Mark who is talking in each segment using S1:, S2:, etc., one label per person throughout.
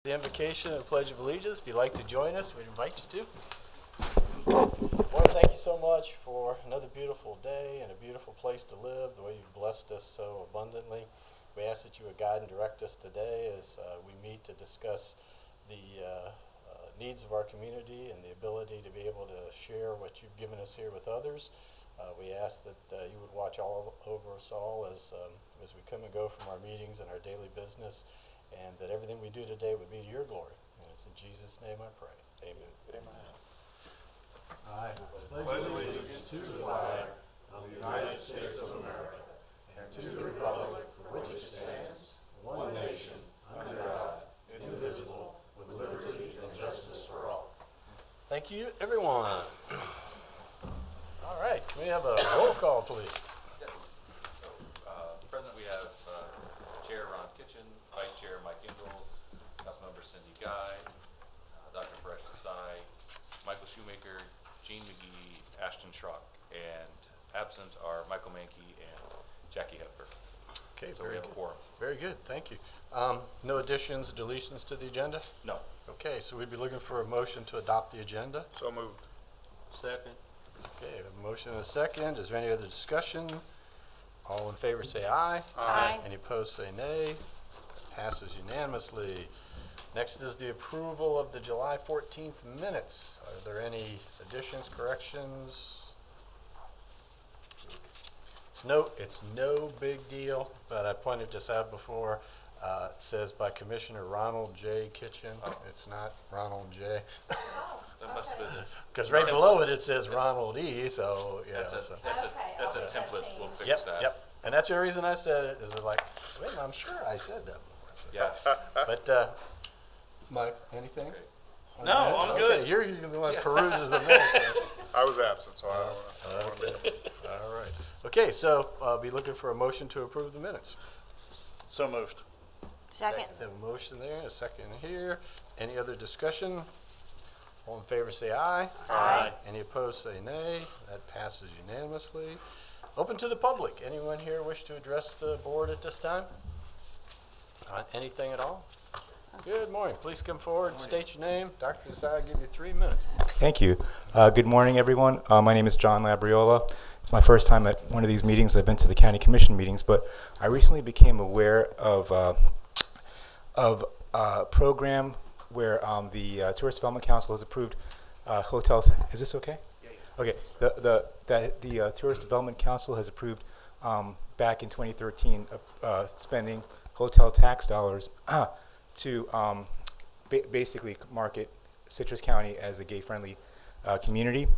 S1: The invocation and pledge of allegiance. If you'd like to join us, we'd invite you to. Lord, thank you so much for another beautiful day and a beautiful place to live, the way you've blessed us so abundantly. We ask that you would guide and direct us today as we meet to discuss the needs of our community and the ability to be able to share what you've given us here with others. We ask that you would watch all over us all as we come and go from our meetings and our daily business, and that everything we do today would be to your glory. And it's in Jesus' name I pray. Amen.
S2: Amen.
S1: I pledge allegiance to the flag of the United States of America and to the republic for which it stands, one nation, under God, indivisible, with liberty and justice for all. Thank you, everyone. All right, can we have a roll call, please?
S3: Yes. So, present we have Chair Ron Kitchen, Vice Chair Mike Ingalls, Councilmember Cindy Guy, Dr. Paresh Desai, Michael Shoemaker, Jean McGee, Ashton Schrock, and absent are Michael Mankey and Jackie Hepburn.
S1: Okay,
S3: So we have a quorum.
S1: Very good, thank you. No additions, deletions to the agenda?
S3: No.
S1: Okay, so we'd be looking for a motion to adopt the agenda.
S2: So moved.
S1: Second. Okay, we have a motion and a second. Is there any other discussion? All in favor say aye.
S2: Aye.
S1: Any opposed say nay. Passes unanimously. Next is the approval of the July 14th minutes. Are there any additions, corrections? It's no big deal, but I pointed this out before. It says by Commissioner Ronald J. Kitchen. It's not Ronald J.
S3: That must have been it.
S1: Because right below it says Ronald E. So yeah.
S3: That's
S1: so.
S3: a template. We'll fix
S1: Yep,
S3: that.
S1: yep. And that's the reason I said it, is like, wait, I'm sure I said that before. So.
S3: Yeah.
S1: But, Mike, anything?
S3: Okay.
S1: on
S2: No,
S1: the minutes?
S2: I'm good.
S1: Okay, you're usually the one that peruses the minutes.
S2: I was absent, so I don't know.
S1: Okay, all right. Okay, so I'll be looking for a motion to approve the minutes.
S2: So moved.
S4: Second.
S1: Have a motion there, a second here. Any other discussion? All in favor say aye.
S4: Aye.
S1: Any opposed say nay. That passes unanimously. Open to the public. Anyone here wish to address the board at this time? Anything at all? Good morning. Please come forward and state your name. Dr. Desai, I'll give you 3 minutes.
S5: Thank you. Good morning, everyone. My name is John Labriola. It's my first time at one of these meetings. I've been to the county commission meetings, but I recently became aware of a program where the Tourist Development Council has approved hotels. Is this okay? Okay. The Tourist Development Council has approved back in 2013 spending hotel tax dollars to basically market Citrus County as a gay-friendly community.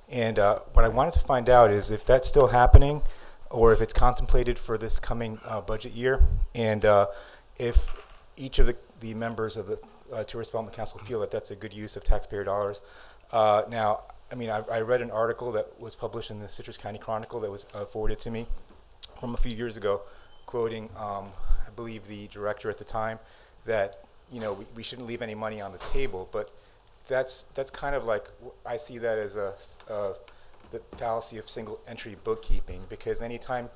S5: And what I wanted to find out is if that's still happening or if it's contemplated for this coming budget year, and if each of the members of the Tourist Development Council feel that that's a good use of taxpayer dollars. Now, I mean, I read an article that was published in the Citrus County Chronicle that was forwarded to me from a few years ago, quoting, I believe, the director at the time, that we shouldn't leave any money on the table. But that's kind of like, I see that as the fallacy of single entry bookkeeping, because anytime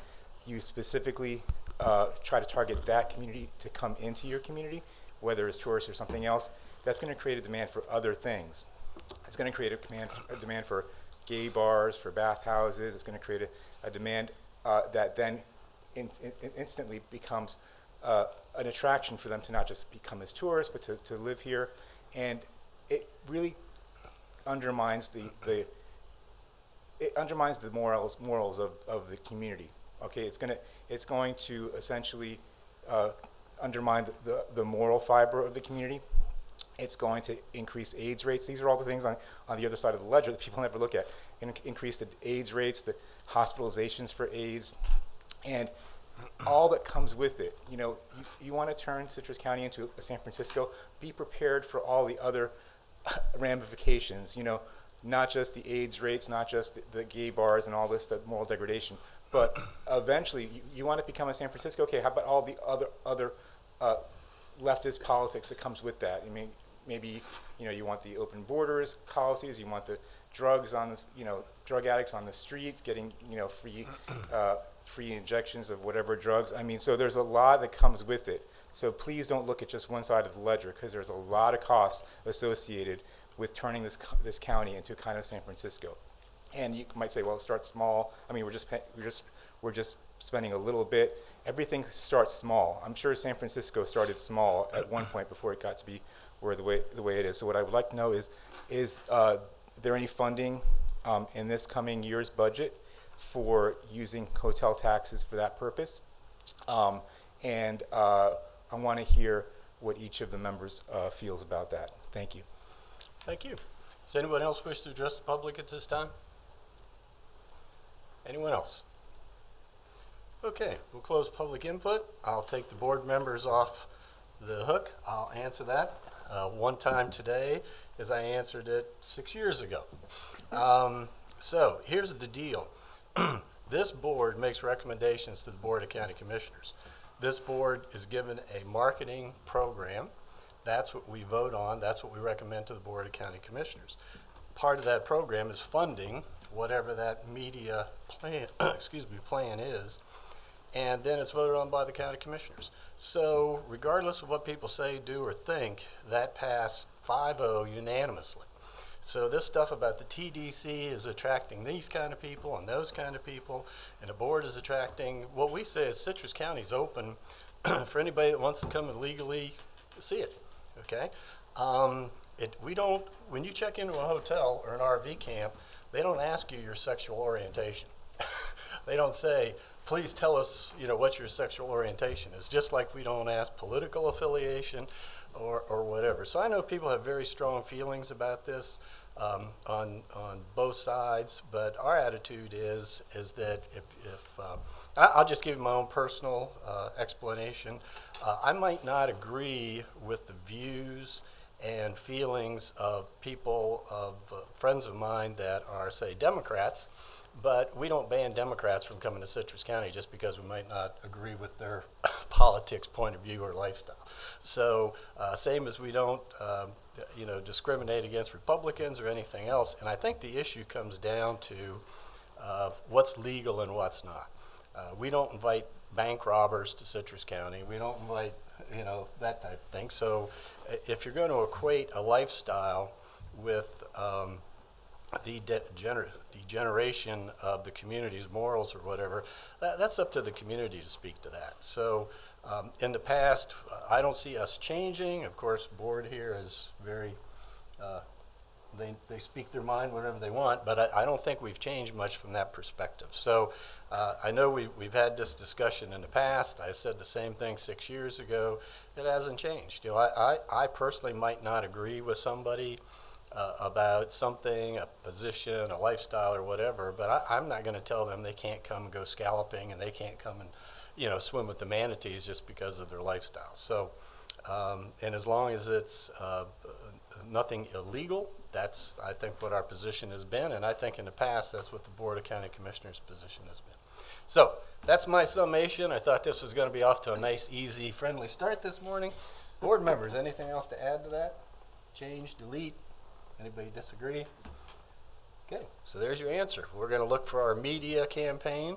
S5: you specifically try to target that community to come into your community, whether it's tourists or something else, that's going to create a demand for other things. It's going to create a demand for gay bars, for bathhouses. It's going to create a demand that then instantly becomes an attraction for them to not just become as tourists, but to live here. And it really undermines the morals of the community. Okay, it's going to essentially undermine the moral fiber of the community. It's going to increase AIDS rates. These are all the things on the other side of the ledger that people never look at. Increase the AIDS rates, the hospitalizations for AIDS, and all that comes with it. You want to turn Citrus County into a San Francisco, be prepared for all the other ramifications, not just the AIDS rates, not just the gay bars and all this, the moral degradation, but eventually you want to become a San Francisco. Okay, how about all the other leftist politics that comes with that? I mean, maybe you want the open borders policies, you want the drugs on this, drug addicts on the streets getting free free injections of whatever drugs. I mean, so there's a lot that comes with it. So please don't look at just one side of the ledger, because there's a lot of costs associated with turning this county into kind of San Francisco. And you might say, well, start small. I mean, we're just spending a little bit. Everything starts small. I'm sure San Francisco started small at one point before it got to be where the way it is. So what I would like to know is there any funding in this coming year's budget for using hotel taxes for that purpose? And I want to hear what each of the members feels about that. Thank you.
S1: Thank you. Does anyone else wish to address the public at this time? Anyone else? Okay, we'll close public input. I'll take the board members off the hook. I'll answer that one time today, as I answered it 6 years ago. So here's the deal. This board makes recommendations to the Board of County Commissioners. This board is given a marketing program. That's what we vote on. That's what we recommend to the Board of County Commissioners. Part of that program is funding whatever that media plan, plan is, and then it's voted on by the county commissioners. So regardless of what people say, do, or think, that passed 5-0 unanimously. So this stuff about the TDC is attracting these kind of people and those kind of people, and the board is attracting, what we say is Citrus County is open for anybody that wants to come and legally see it, okay? When you check into a hotel or an RV camp, they don't ask you your sexual orientation. They don't say, please tell us, what your sexual orientation is, just like we don't ask political affiliation or whatever. So I know people have very strong feelings about this on both sides, but our attitude is that if I'll just give you my own personal explanation. I might not agree with the views and feelings of people, friends of mine that are, say, Democrats, but we don't ban Democrats from coming to Citrus County just because we might not agree with their politics, point of view, or lifestyle. So same as we don't discriminate against Republicans or anything else. And I think the issue comes down to what's legal and what's not. We don't invite bank robbers to Citrus County. We don't invite, that type of thing. So if you're going to equate a lifestyle with the degeneration of the community's morals or whatever, that's up to the community to speak to that. So in the past, I don't see us changing. Of course, the board here is very, they speak their mind whatever they want, but I don't think we've changed much from that perspective. So I know we've had this discussion in the past. I said the same thing 6 years ago. It hasn't changed. I personally might not agree with somebody about something, a position, a lifestyle, or whatever, but I'm not going to tell them they can't come and go scalloping and they can't come and swim with the manatees just because of their lifestyle. So, and as long as it's nothing illegal, that's, I think, what our position has been, and I think in the past that's what the Board of County Commissioners' position has been. So that's my summation. I thought this was going to be off to a nice, easy, friendly start this morning. Board members, anything else to add to that? Change, delete? Anybody disagree? Okay, so there's your answer. We're going to look for our media campaign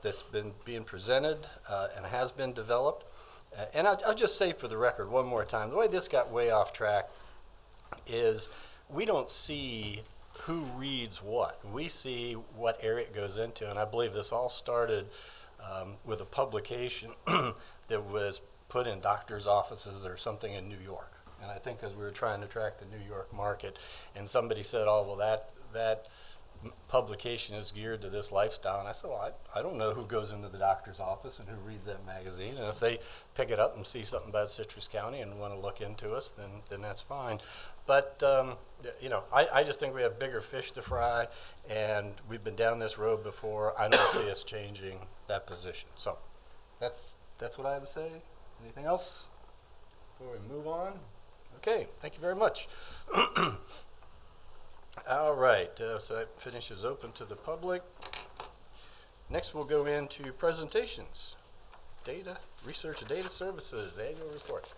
S1: that's been being presented and has been developed. And I'll just say for the record one more time, the way this got way off track is we don't see who reads what. We see what area it goes into, and I believe this all started with a publication that was put in doctor's offices or something in New York. And I think because we were trying to track the New York market, and somebody said, oh, well, that publication is geared to this lifestyle. And I said, well, I don't know who goes into the doctor's office and who reads that magazine. And if they pick it up and see something about Citrus County and want to look into us, then that's fine. But, I just think we have bigger fish to fry, and we've been down this road before. I don't see us changing that position. So that's what I have to say. Anything else before we move on? Okay, thank you very much. All right, so that finishes open to the public. Next, we'll go into presentations. Data, Research and Data Services, Annual Report.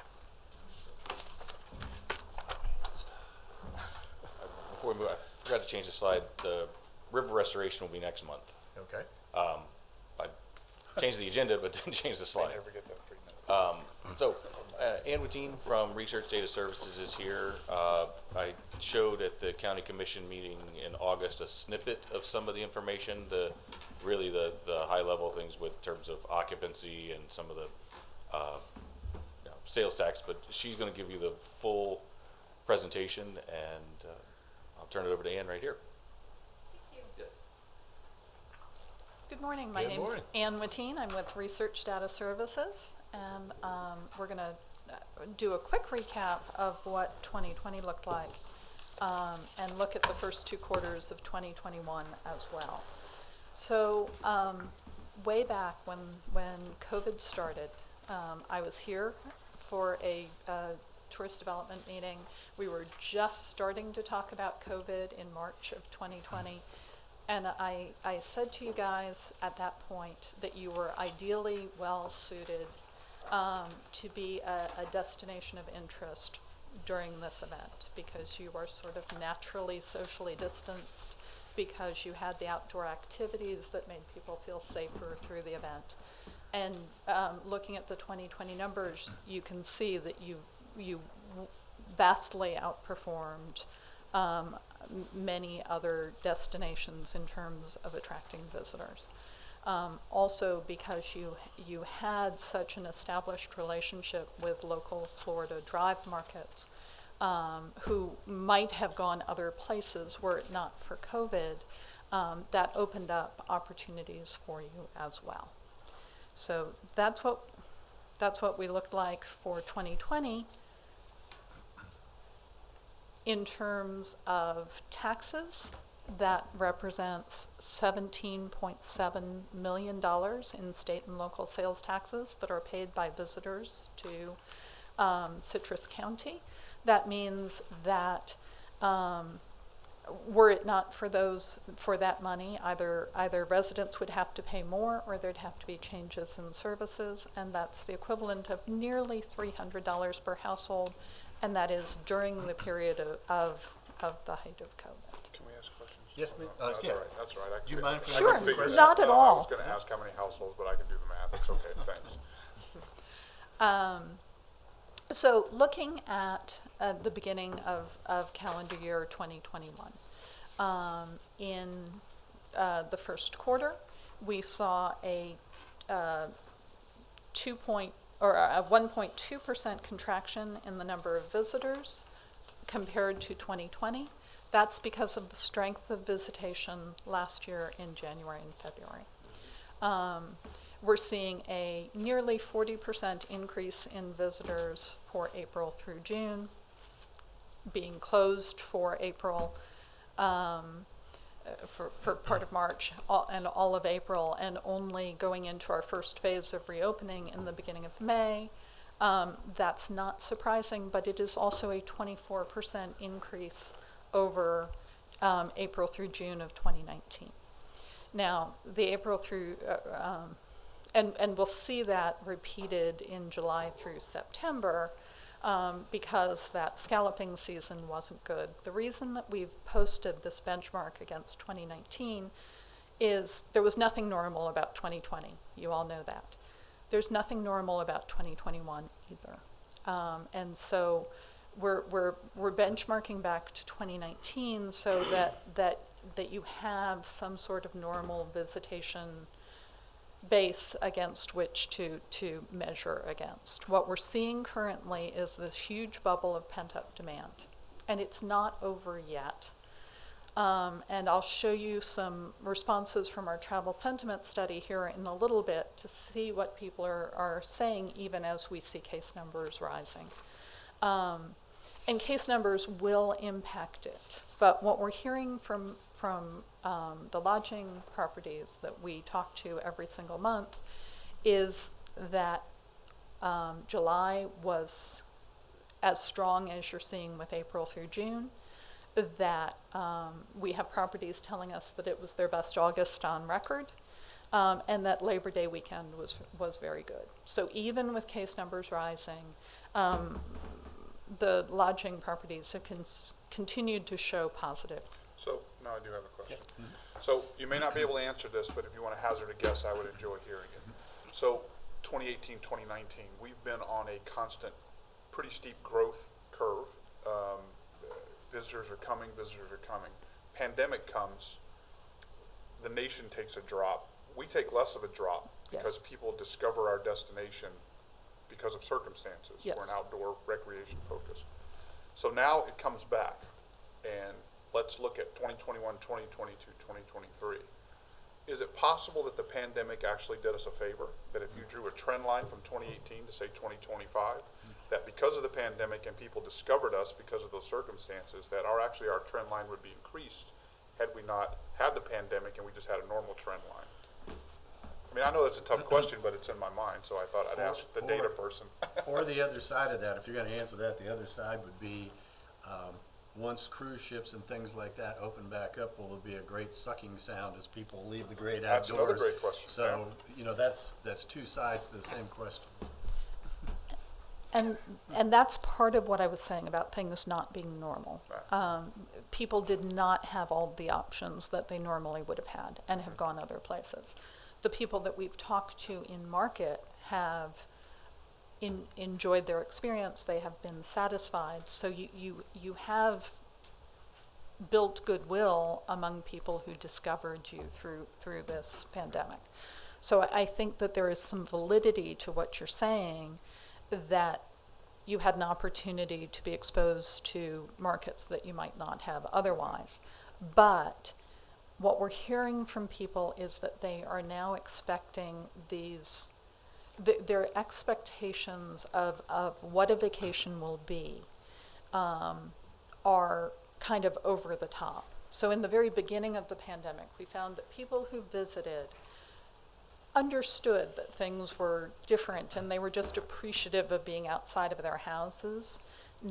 S3: Before we move, I forgot to change the slide. The river restoration will be next month.
S1: Okay.
S3: I changed the agenda, but didn't change the slide.
S2: Never get that 3 minutes.
S3: So, Ann Wittine from Research Data Services is here. I showed at the county commission meeting in August a snippet of some of the information, really the high level things with terms of occupancy and some of the sales tax, but she's going to give you the full presentation, and I'll turn it over to Ann right here.
S4: Good morning. My
S3: Good
S4: name's
S3: morning.
S4: Ann Wittine. I'm with Research Data Services, and we're going to do a quick recap of what 2020 looked like and look at the first 2 quarters of 2021 as well. So way back when COVID started, I was here for a tourist development meeting. We were just starting to talk about COVID in March of 2020. And I said to you guys at that point that you were ideally well suited to be a destination of interest during this event, because you are sort of naturally socially distanced, because you had the outdoor activities that made people feel safer through the event. And looking at the 2020 numbers, you can see that you vastly outperformed many other destinations in terms of attracting visitors. Also because you had such an established relationship with local Florida drive markets who might have gone other places were it not for COVID, that opened up opportunities for you as well. So that's what we looked like for 2020. In terms of taxes, that represents $17.7 million in state and local sales taxes that are paid by visitors to Citrus County. That means that were it not for that money, either residents would have to pay more or there'd have to be changes in services, and that's the equivalent of nearly $300 per household, and that is during the period of the height of COVID.
S2: Can we ask questions?
S1: Yes, ma'am.
S2: That's
S1: Yeah.
S2: all right, that's all right.
S1: Do you mind if I
S4: Sure,
S1: can figure this
S4: not at all.
S2: I was gonna ask how many households, but I can do the math, it's okay, thanks.
S4: So looking at the beginning of calendar year 2021, in the first quarter, we saw a 1.2% contraction in the number of visitors compared to 2020. That's because of the strength of visitation last year in January and February. We're seeing a nearly 40% increase in visitors for April through June, being closed for April, for part of March and all of April, and only going into our first phase of reopening in the beginning of May. That's not surprising, but it is also a 24% increase over April through June of 2019. Now, the April through, and we'll see that repeated in July through September because that scalloping season wasn't good. The reason that we've posted this benchmark against 2019 is there was nothing normal about 2020. You all know that. There's nothing normal about 2021 either. And so we're benchmarking back to 2019 so that you have some sort of normal visitation base against which to measure against. What we're seeing currently is this huge bubble of pent-up demand, and it's not over yet. And I'll show you some responses from our travel sentiment study here in a little bit to see what people are saying, even as we see case numbers rising. And case numbers will impact it. But what we're hearing from the lodging properties that we talk to every single month is that July was as strong as you're seeing with April through June, that we have properties telling us that it was their best August on record, and that Labor Day weekend was very good. So even with case numbers rising, the lodging properties have continued to show positive.
S2: So, now I do have a question. So, you may not be able to answer this, but if you want to hazard a guess, I would enjoy hearing it. So 2018, 2019, we've been on a constant, pretty steep growth curve. Visitors are coming, Pandemic comes, the nation takes a drop. We take less of a drop because people discover our destination because of circumstances.
S4: Yes.
S2: We're an outdoor recreation focus. So now it comes back, and let's look at 2021, 2022, 2023. Is it possible that the pandemic actually did us a favor? That if you drew a trend line from 2018 to say 2025, that because of the pandemic and people discovered us because of those circumstances, that our trend line would be increased had we not had the pandemic and we just had a normal trend line? I mean, I know that's a tough question, but it's in my mind, so I thought I'd ask the data person.
S6: Or the other side of that, if you're gonna answer that, the other side would be, once cruise ships and things like that open back up, will there be a great sucking sound as people leave the great outdoors?
S2: That's another great question.
S6: So, you know, that's two sides to the same question.
S4: And that's part of what I was saying about things not being normal.
S2: Right.
S4: People did not have all the options that they normally would have had and have gone other places. The people that we've talked to in market have enjoyed their experience. They have been satisfied. So you have built goodwill among people who discovered you through this pandemic. So I think that there is some validity to what you're saying, that you had an opportunity to be exposed to markets that you might not have otherwise. But what we're hearing from people is that they are now expecting their expectations of what a vacation will be are kind of over the top. So in the very beginning of the pandemic, we found that people who visited understood that things were different and they were just appreciative of being outside of their houses.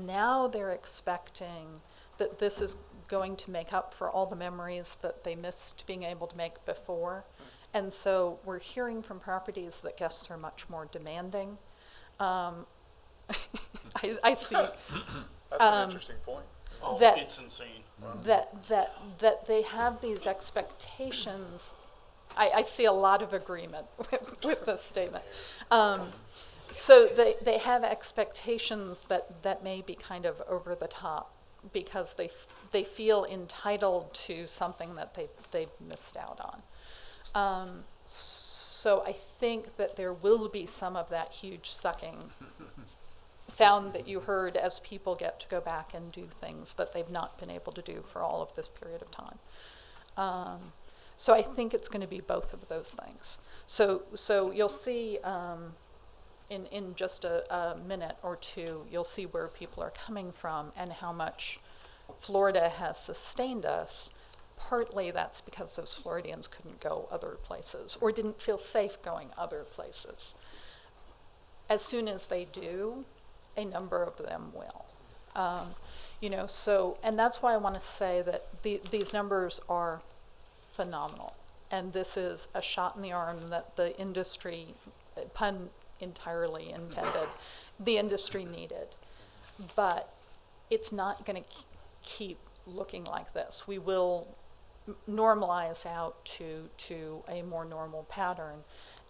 S4: Now they're expecting that this is going to make up for all the memories that they missed being able to make before. And so we're hearing from properties that guests are much more demanding. I see
S2: That's an interesting point.
S7: Oh,
S4: that-
S7: it's insane.
S4: that they have these expectations. I see a lot of agreement with this statement. So they have expectations that may be kind of over the top because they feel entitled to something that they missed out on. So I think that there will be some of that huge sucking sound that you heard as people get to go back and do things that they've not been able to do for all of this period of time. So I think it's going to be both of those things. So you'll see in just a minute or two, you'll see where people are coming from and how much Florida has sustained us. Partly that's because those Floridians couldn't go other places or didn't feel safe going other places. As soon as they do, a number of them will. And that's why I want to say that these numbers are phenomenal. And this is a shot in the arm that the industry, pun entirely intended, the industry needed. But it's not going to keep looking like this. We will normalize out to a more normal pattern.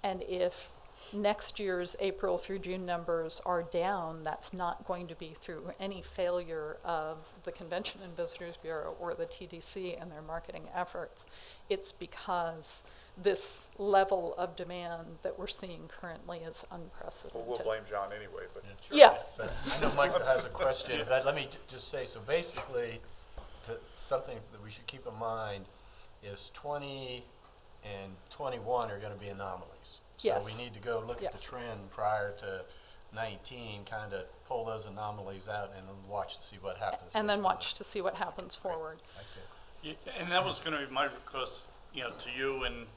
S4: And if next year's April through June numbers are down, that's not going to be through any failure of the Convention and Visitors Bureau or the TDC and their marketing efforts. It's because this level of demand that we're seeing currently is unprecedented.
S2: Well, we'll blame John anyway, but.
S4: Yeah.
S1: So, I know Michael has a question, but let me just say, so basically, something that we should keep in mind is 20 and 21 are going to be anomalies. So
S4: Yes.
S1: we need to go look at the
S4: Yes.
S1: trend prior to 19, kind of pull those anomalies out and then watch to see what happens.
S4: And then
S1: based on
S4: watch to see what happens forward.
S1: that. Okay.
S7: Yeah, and that was gonna be my request, to you and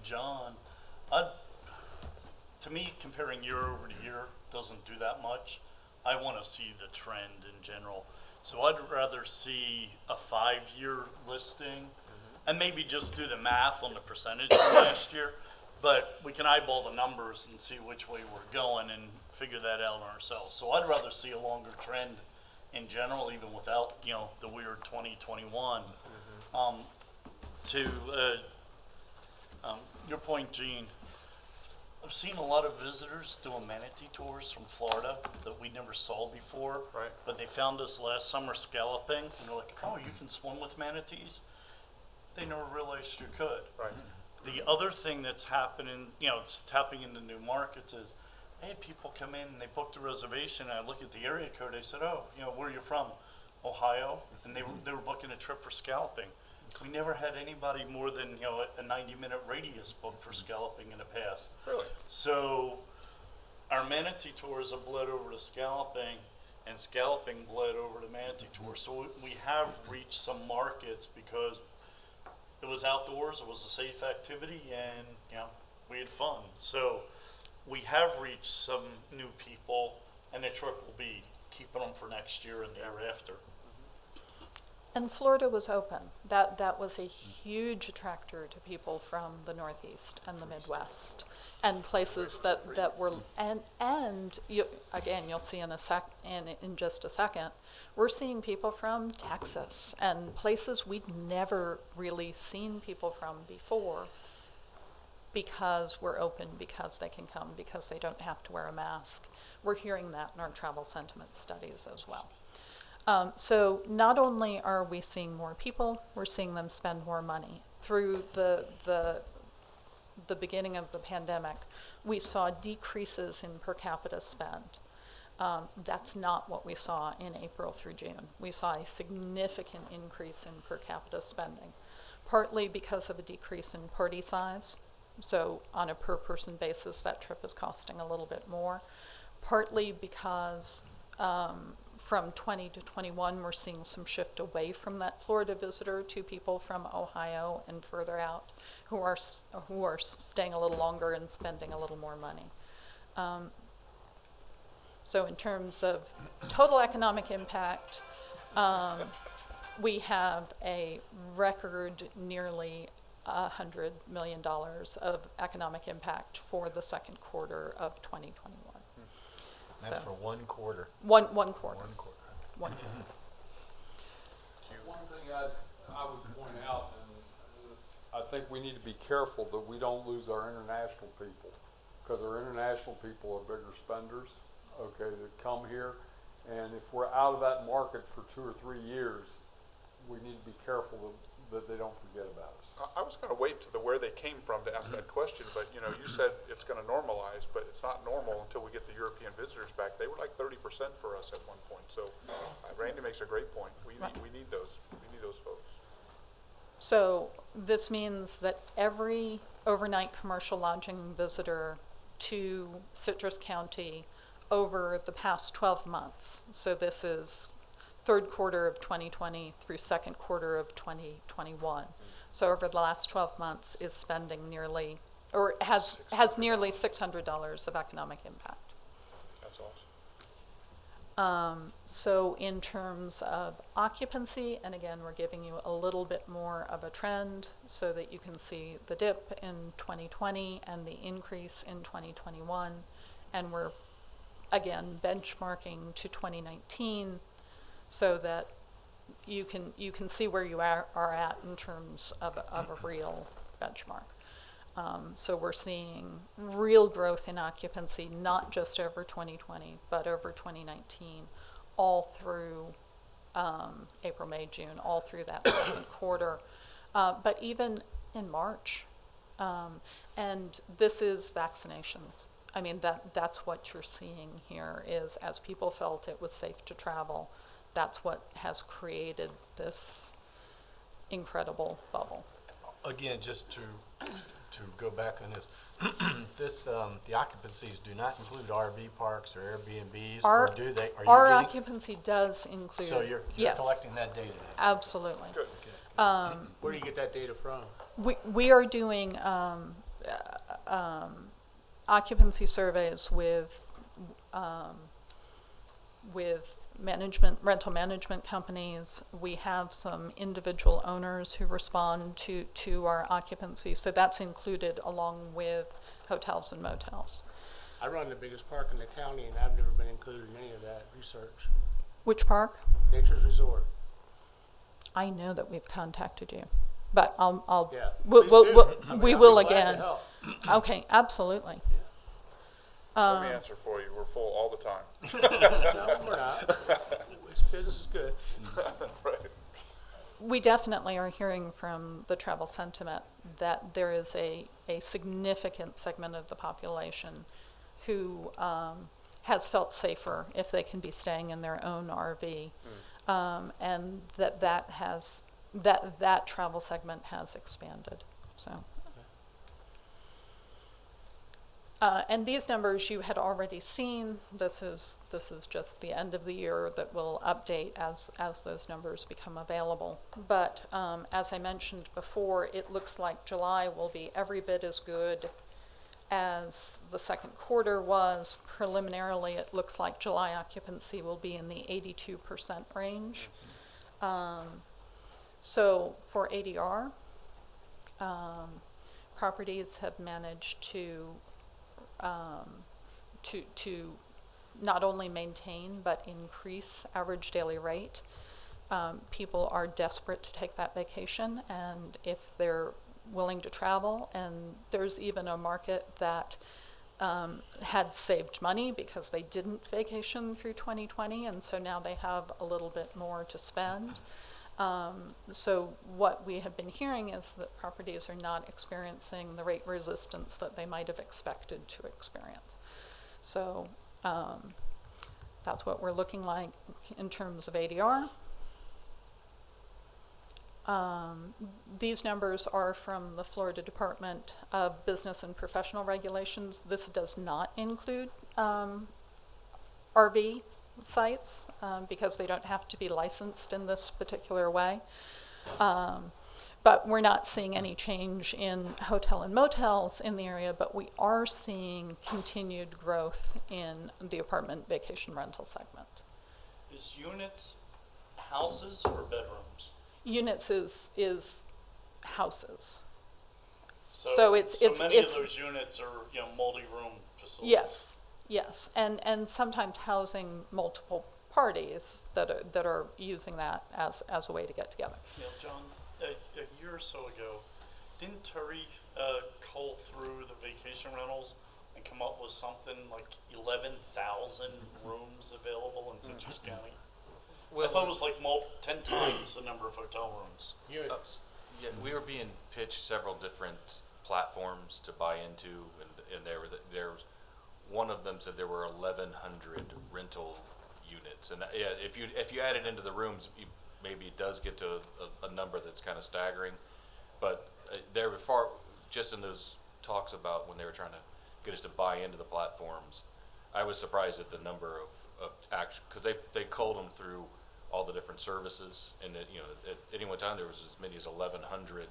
S7: John. To me, comparing year over year doesn't do that much. I wanna see the trend in general. So I'd rather see a 5-year listing and maybe just do the math on the percentage from last year. But we can eyeball the numbers and see which way we're going and figure that out ourselves. So I'd rather see a longer trend in general, even without, the weird 2021. To your point, Gene, I've seen a lot of visitors doing manatee tours from Florida that we never saw before.
S2: Right.
S7: But they found us last summer scalloping, and they're like, oh, you can swim with manatees? They never realized you could.
S2: Right.
S7: The other thing that's happening, it's tapping into new markets is, I had people come in and they booked a reservation, and I look at the area code, they said, oh, where are you from? Ohio, and they were booking a trip for scalloping. We never had anybody more than, a 90-minute radius booked for scalloping in the past.
S2: Really?
S7: So our manatee tours have bled over to scalloping, and scalloping bled over to manatee tours. So we have reached some markets because it was outdoors, it was a safe activity, and, we had fun. So we have reached some new people, and the trip will be keeping them for next year and the year after.
S4: And Florida was open. That was a huge attractor to people from the Northeast and the Midwest, and places that were and you, again, you'll see in just a second, we're seeing people from Texas and places we'd never really seen people from before, because we're open, because they can come, because they don't have to wear a mask. We're hearing that in our travel sentiment studies as well. So not only are we seeing more people, we're seeing them spend more money. Through the beginning of the pandemic, we saw decreases in per capita spend. That's not what we saw in April through June. We saw a significant increase in per capita spending, partly because of a decrease in party size. So on a per person basis, that trip is costing a little bit more, partly because from 20 to 21, we're seeing some shift away from that Florida visitor to people from Ohio and further out who are staying a little longer and spending a little more money. So in terms of total economic impact, we have a record nearly $100 million of economic impact for the second quarter of 2021.
S6: That's
S4: So,
S6: for one quarter.
S4: One quarter.
S6: One quarter.
S4: One quarter.
S8: One thing I would point out, and I think we need to be careful that we don't lose our international people, because our international people are bigger spenders, okay, that come here. And if we're out of that market for 2 or 3 years, we need to be careful that they don't forget about us.
S2: I was going to wait to where they came from to ask that question, but you said it's going to normalize, but it's not normal until we get the European visitors back. They were like 30% for us at one point. So Randy makes a great point. We need those folks.
S4: So this means that every overnight commercial lodging visitor to Citrus County over the past 12 months, so this is third quarter of 2020 through second quarter of 2021. So over the last 12 months is spending nearly, or has nearly $600 of economic impact.
S2: That's awesome.
S4: So in terms of occupancy, and again, we're giving you a little bit more of a trend so that you can see the dip in 2020 and the increase in 2021. And we're, again, benchmarking to 2019 so that you can see where you are at in terms of a real benchmark. So we're seeing real growth in occupancy, not just over 2020, but over 2019, all through April, May, June, all through that second quarter, but even in March. And this is vaccinations. I mean, that's what you're seeing here is as people felt it was safe to travel, that's what has created this incredible bubble.
S6: Again, just to go back on this, the occupancies do not include RV parks or Airbnbs, or do they? Are you
S4: Our
S6: getting?
S4: occupancy does include.
S6: So you're
S4: yes,
S6: collecting that data then?
S4: absolutely.
S2: Good.
S9: Where do you get that data from?
S4: We are doing occupancy surveys with rental management companies. We have some individual owners who respond to our occupancy, so that's included along with hotels and motels.
S9: I run the biggest park in the county, and I've never been included in any of that research.
S4: Which park?
S9: Nature's Resort.
S4: I know that we've contacted you, but I'll
S9: Yeah,
S4: we
S9: please do. I mean,
S4: we
S9: I'll
S4: will
S9: be glad to
S4: again.
S9: help.
S4: Okay, absolutely.
S2: Let me answer for you. We're full all the time.
S9: No, we're not. Business is good.
S2: Right.
S4: We definitely are hearing from the travel sentiment that there is a significant segment of the population who has felt safer if they can be staying in their own RV, and that travel segment has expanded. So, and these numbers you had already seen. This is just the end of the year that will update as those numbers become available. But as I mentioned before, it looks like July will be every bit as good as the second quarter was. Preliminarily, it looks like July occupancy will be in the 82% range. So for ADR, properties have managed to not only maintain but increase average daily rate. People are desperate to take that vacation, and if they're willing to travel, and there's even a market that had saved money because they didn't vacation through 2020, and so now they have a little bit more to spend. So what we have been hearing is that properties are not experiencing the rate resistance that they might have expected to experience. So that's what we're looking like in terms of ADR. These numbers are from the Florida Department of Business and Professional Regulations. This does not include RV sites because they don't have to be licensed in this particular way. But we're not seeing any change in hotel and motels in the area, but we are seeing continued growth in the apartment vacation rental segment.
S7: Is units houses or bedrooms?
S4: Units is houses.
S7: So
S4: it's
S7: many of those units are, multi-room facilities.
S4: Yes, and sometimes housing multiple parties that are using that as a way to get together.
S7: John, a year or so ago, didn't Terry cull through the vacation rentals and come up with something like 11,000 rooms available in Citrus County? I thought it was like 10 times the number of hotel rooms.
S9: Units.
S3: Yeah, we were being pitched several different platforms to buy into, and there was one of them said there were 1,100 rental units, and yeah, if you add it into the rooms, maybe it does get to a number that's kind of staggering. But there were just in those talks about when they were trying to get us to buy into the platforms, I was surprised at the number of actual, because they culled them through all the different services, and at any one time there was as many as 1,100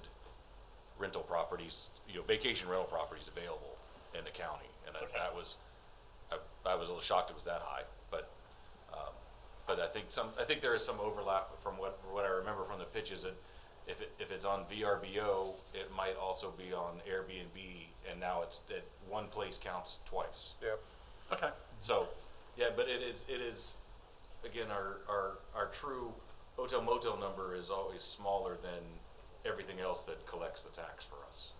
S3: rental properties, vacation rental properties available in the county, and
S7: Okay.
S3: I was a little shocked it was that high, but I think there is some overlap from what I remember from the pitches, that if it's on VRBO, it might also be on Airbnb, and now it's that one place counts twice.
S2: Yep.
S7: Okay.
S3: So, yeah, but it is again, our true hotel motel number is always smaller than everything else that collects the tax for us.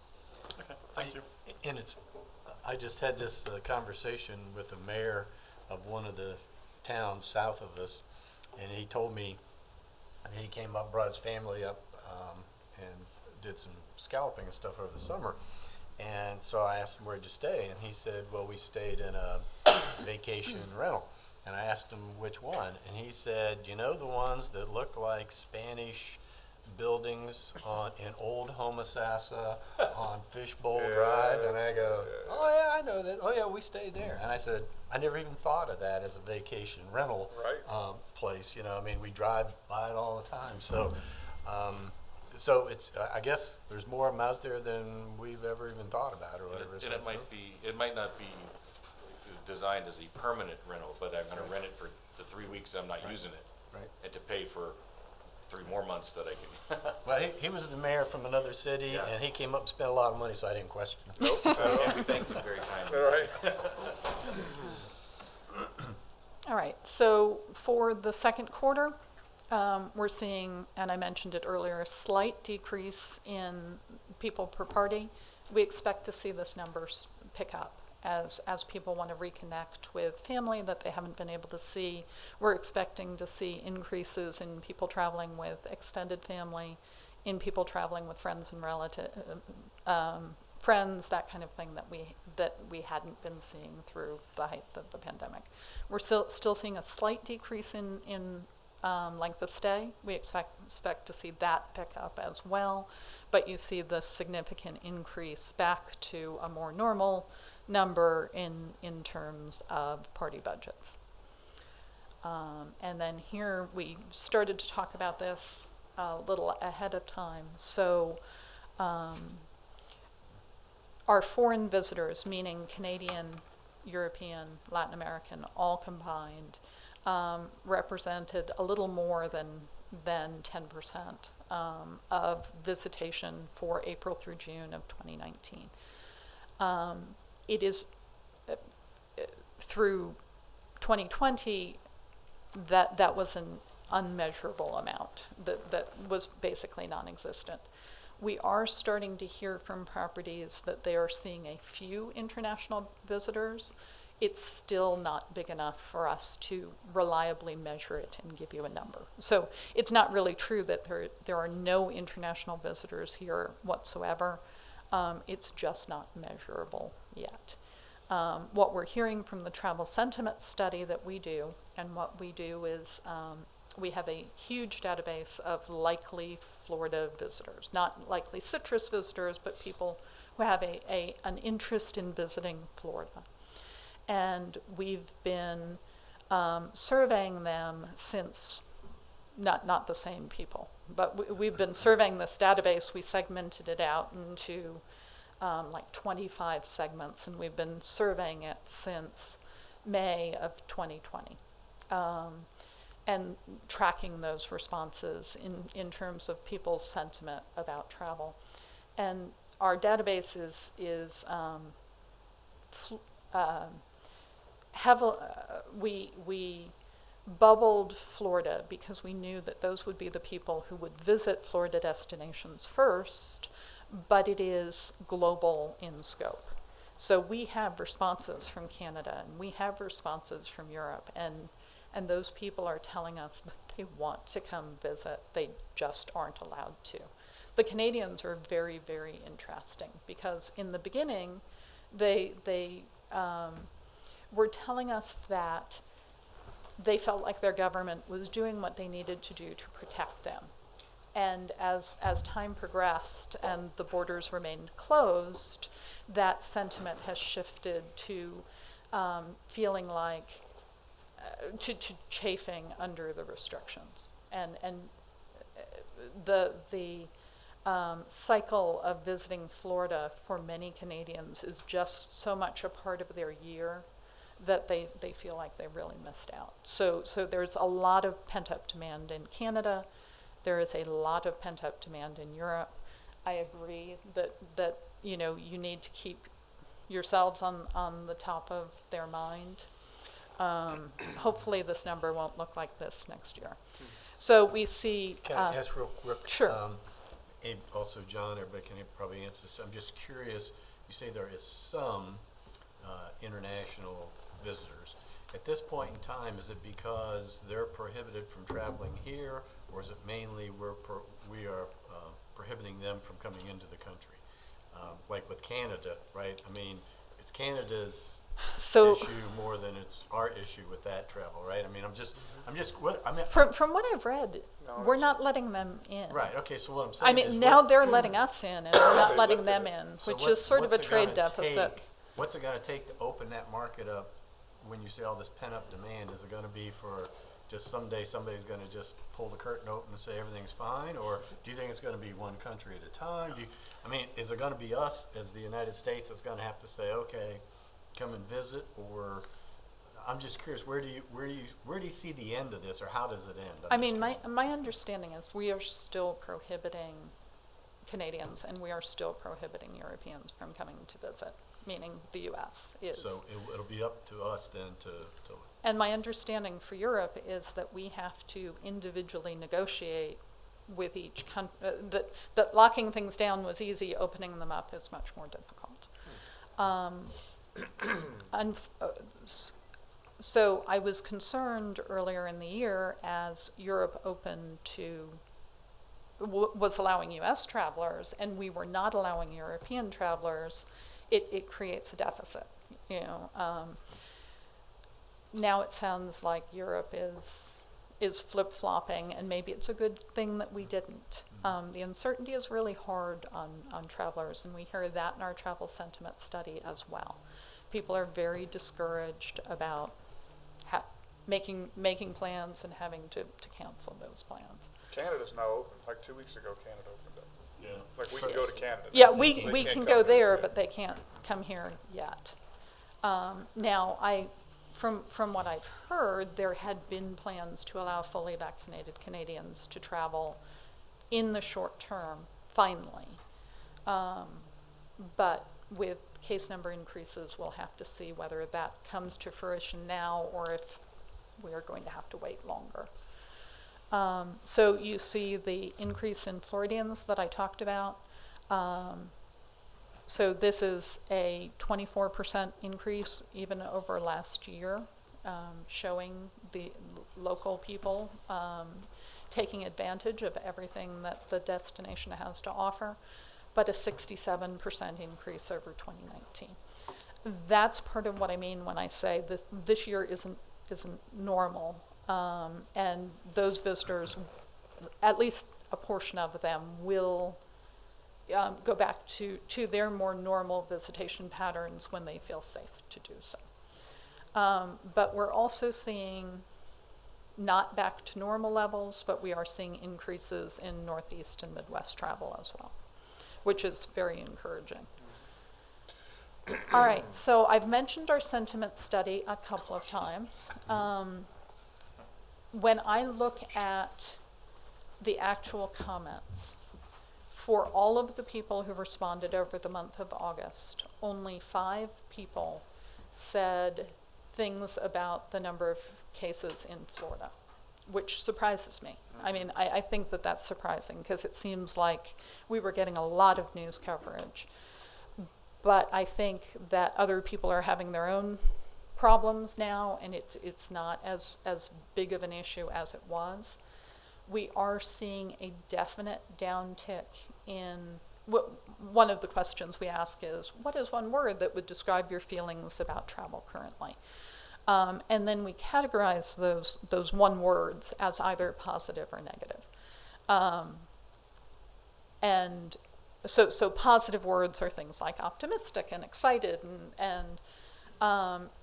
S7: Okay. Thank you.
S6: And I just had this conversation with the mayor of one of the towns south of us, and he told me that he came up, brought his family up, and did some scalloping and stuff over the summer. And so I asked him, where'd you stay? And he said, well, we stayed in a vacation rental. And I asked him which one, and he said, the ones that look like Spanish buildings in old Homosassa on Fishbowl Drive? And I go, oh yeah, I know that. Oh yeah, we stayed there. And I said, I never even thought of that as a vacation rental place. We drive by it all the time. So, so it's, I guess there's more of them out there than we've ever even thought about or whatever.
S3: And it might not be designed as a permanent rental, but I'm going to rent it for the 3 weeks I'm not using it, and to pay for 3 more months that I can.
S6: Well, he was the mayor from another city, and he came up and spent a lot of money, so I didn't question him.
S2: Nope.
S3: And we thanked him very kindly.
S2: All right.
S4: All right, so for the second quarter, we're seeing, and I mentioned it earlier, a slight decrease in people per party. We expect to see this number pick up as people want to reconnect with family that they haven't been able to see. We're expecting to see increases in people traveling with extended family, in people traveling with friends and friends, that kind of thing that we hadn't been seeing through the height of the pandemic. We're still seeing a slight decrease in length of stay. We expect to see that pick up as well, but you see the significant increase back to a more normal number in terms of party budgets. And then here we started to talk about this a little ahead of time. So our foreign visitors, meaning Canadian, European, Latin American, all combined, represented a little more than 10% of visitation for April through June of 2019. It is through 2020 that was an unmeasurable amount that was basically non-existent. We are starting to hear from properties that they are seeing a few international visitors. It's still not big enough for us to reliably measure it and give you a number. So it's not really true that there are no international visitors here whatsoever. It's just not measurable yet. What we're hearing from the travel sentiment study that we do, and what we do is we have a huge database of likely Florida visitors, not likely citrus visitors, but people who have an interest in visiting Florida. And we've been surveying them since, not the same people, but we've been surveying this database. We segmented it out into like 25 segments, and we've been surveying it since May of 2020. And tracking those responses in terms of people's sentiment about travel. And our database is we bubbled Florida because we knew that those would be the people who would visit Florida destinations first, but it is global in scope. So we have responses from Canada, and we have responses from Europe, and those people are telling us that they want to come visit, they just aren't allowed to. The Canadians are very, very interesting because in the beginning, they were telling us that they felt like their government was doing what they needed to do to protect them. And as time progressed and the borders remained closed, that sentiment has shifted to feeling like to chafing under the restrictions, and the cycle of visiting Florida for many Canadians is just so much a part of their year that they feel like they really missed out. So there's a lot of pent-up demand in Canada. There is a lot of pent-up demand in Europe. I agree that you need to keep yourselves on the top of their mind. Hopefully this number won't look like this next year. So we see...
S6: Can I ask real quick?
S4: Sure.
S6: And also, John, everybody can probably answer this. I'm just curious, you say there is some international visitors. At this point in time, is it because they're prohibited from traveling here, or is it mainly we are prohibiting them from coming into the country? Like with Canada, right? I mean, it's Canada's issue more than it's our issue with that travel, right? I mean,
S4: from what I've read, we're not letting them in.
S6: Right. Okay. So what I'm saying is,
S4: now they're letting us in, and we're not letting them in, which is sort of a trade deficit.
S6: What's it going to take to open that market up? When you see all this pent-up demand, is it going to be for just someday somebody's going to just pull the curtain open and say everything's fine, or do you think it's going to be one country at a time? Is it going to be us as the United States that's going to have to say, okay, come and visit? Or I'm just curious, where do you see the end of this, or how does it end?
S4: My understanding is we are still prohibiting Canadians, and we are still prohibiting Europeans from coming to visit, meaning the U.S. is. So
S6: it'll be up to us then to.
S4: And my understanding for Europe is that we have to individually negotiate with each country. That locking things down was easy, opening them up is much more difficult. So I was concerned earlier in the year as Europe opened to, was allowing US travelers and we were not allowing European travelers, it creates a deficit, you know. Now it sounds like Europe is flip-flopping, and maybe it's a good thing that we didn't. The uncertainty is really hard on travelers, and we hear that in our travel sentiment study as well. People are very discouraged about making plans and having to cancel those plans.
S2: Canada's now open. Like 2 weeks ago, Canada opened up.
S7: Yeah.
S2: Like we can go to Canada.
S4: Yeah,
S2: now.
S4: we
S2: They
S4: can
S2: can't
S4: go
S2: come
S4: there,
S2: here.
S4: but they can't come here yet. Now, from what I've heard, there had been plans to allow fully vaccinated Canadians to travel in the short term, finally. But with case number increases, we'll have to see whether that comes to fruition now or if we are going to have to wait longer. So you see the increase in Floridians that I talked about. So this is a 24% increase even over last year, showing the local people taking advantage of everything that the destination has to offer, but a 67% increase over 2019. That's part of what I mean when I say this year isn't normal, and those visitors, at least a portion of them, will go back to their more normal visitation patterns when they feel safe to do so. But we're also seeing, not back to normal levels, but we are seeing increases in Northeast and Midwest travel as well, which is very encouraging. All right, so I've mentioned our sentiment study a couple of times. When I look at the actual comments, for all of the people who responded over the month of August, only 5 people said things about the number of cases in Florida, which surprises me. I mean, I think that that's surprising because it seems like we were getting a lot of news coverage. But I think that other people are having their own problems now, and it's not as big of an issue as it was. We are seeing a definite downtick in, one of the questions we ask is, what is one word that would describe your feelings about travel currently? And then we categorize those one words as either positive or negative. And so positive words are things like optimistic and excited, and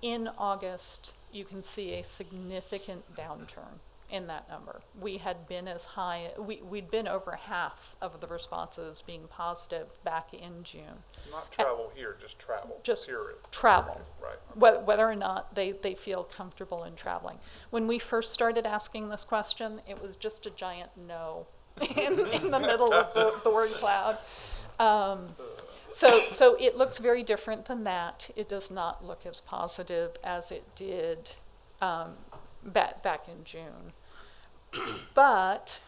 S4: in August, you can see a significant downturn in that number. We had been as high, we'd been over half of the responses being positive back in June.
S2: Not travel here, just travel.
S4: Just
S2: period.
S4: travel.
S2: Right.
S4: Whether or not they feel comfortable in traveling. When we first started asking this question, it was just a giant no in the middle of the word cloud. So it looks very different than that. It does not look as positive as it did back in June. But,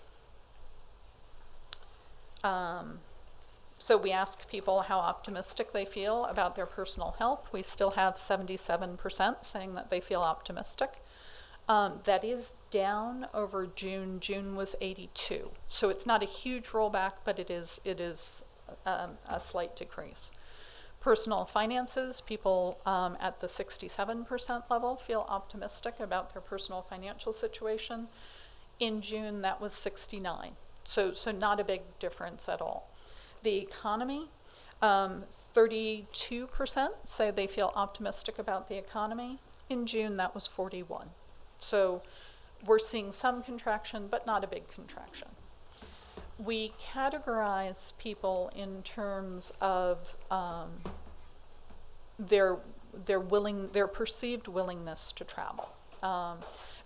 S4: so we ask people how optimistic they feel about their personal health. We still have 77% saying that they feel optimistic. That is down over June. June was 82. So it's not a huge rollback, but it is a slight decrease. Personal finances, people at the 67% level feel optimistic about their personal financial situation. In June, that was 69. So not a big difference at all. The economy, 32% say they feel optimistic about the economy. In June, that was 41. So we're seeing some contraction, but not a big contraction. We categorize people in terms of their perceived willingness to travel,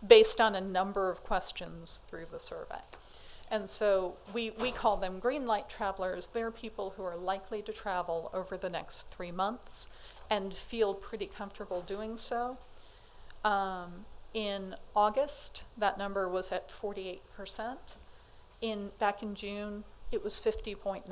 S4: based on a number of questions through the survey. And so we call them green light travelers. They're people who are likely to travel over the next 3 months and feel pretty comfortable doing so. In August, that number was at 48%. Back in June, it was 50.9.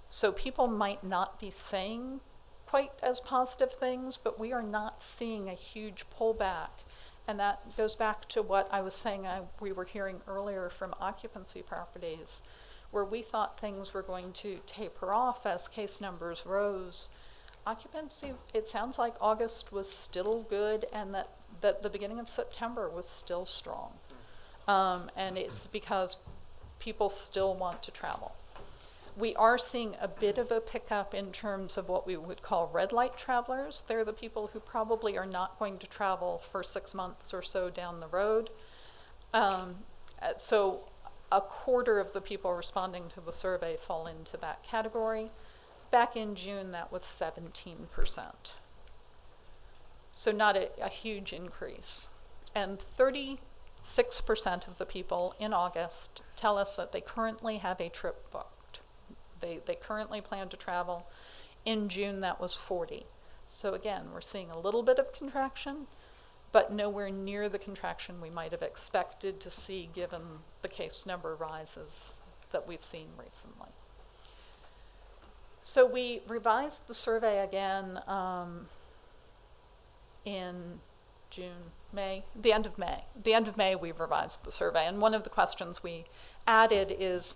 S4: So people might not be saying quite as positive things, but we are not seeing a huge pullback. And that goes back to what I was saying we were hearing earlier from occupancy properties, where we thought things were going to taper off as case numbers rose. Occupancy, it sounds like August was still good, and that the beginning of September was still strong. And it's because people still want to travel. We are seeing a bit of a pickup in terms of what we would call red light travelers. They're the people who probably are not going to travel for 6 months or so down the road. So a quarter of the people responding to the survey fall into that category. Back in June, that was 17%. So not a huge increase. And 36% of the people in August tell us that they currently have a trip booked. They currently plan to travel. In June, that was 40. So again, we're seeing a little bit of contraction, but nowhere near the contraction we might have expected to see given the case number rises that we've seen recently. So we revised the survey again in June, May, the end of May. The end of May, we revised the survey, and one of the questions we added is,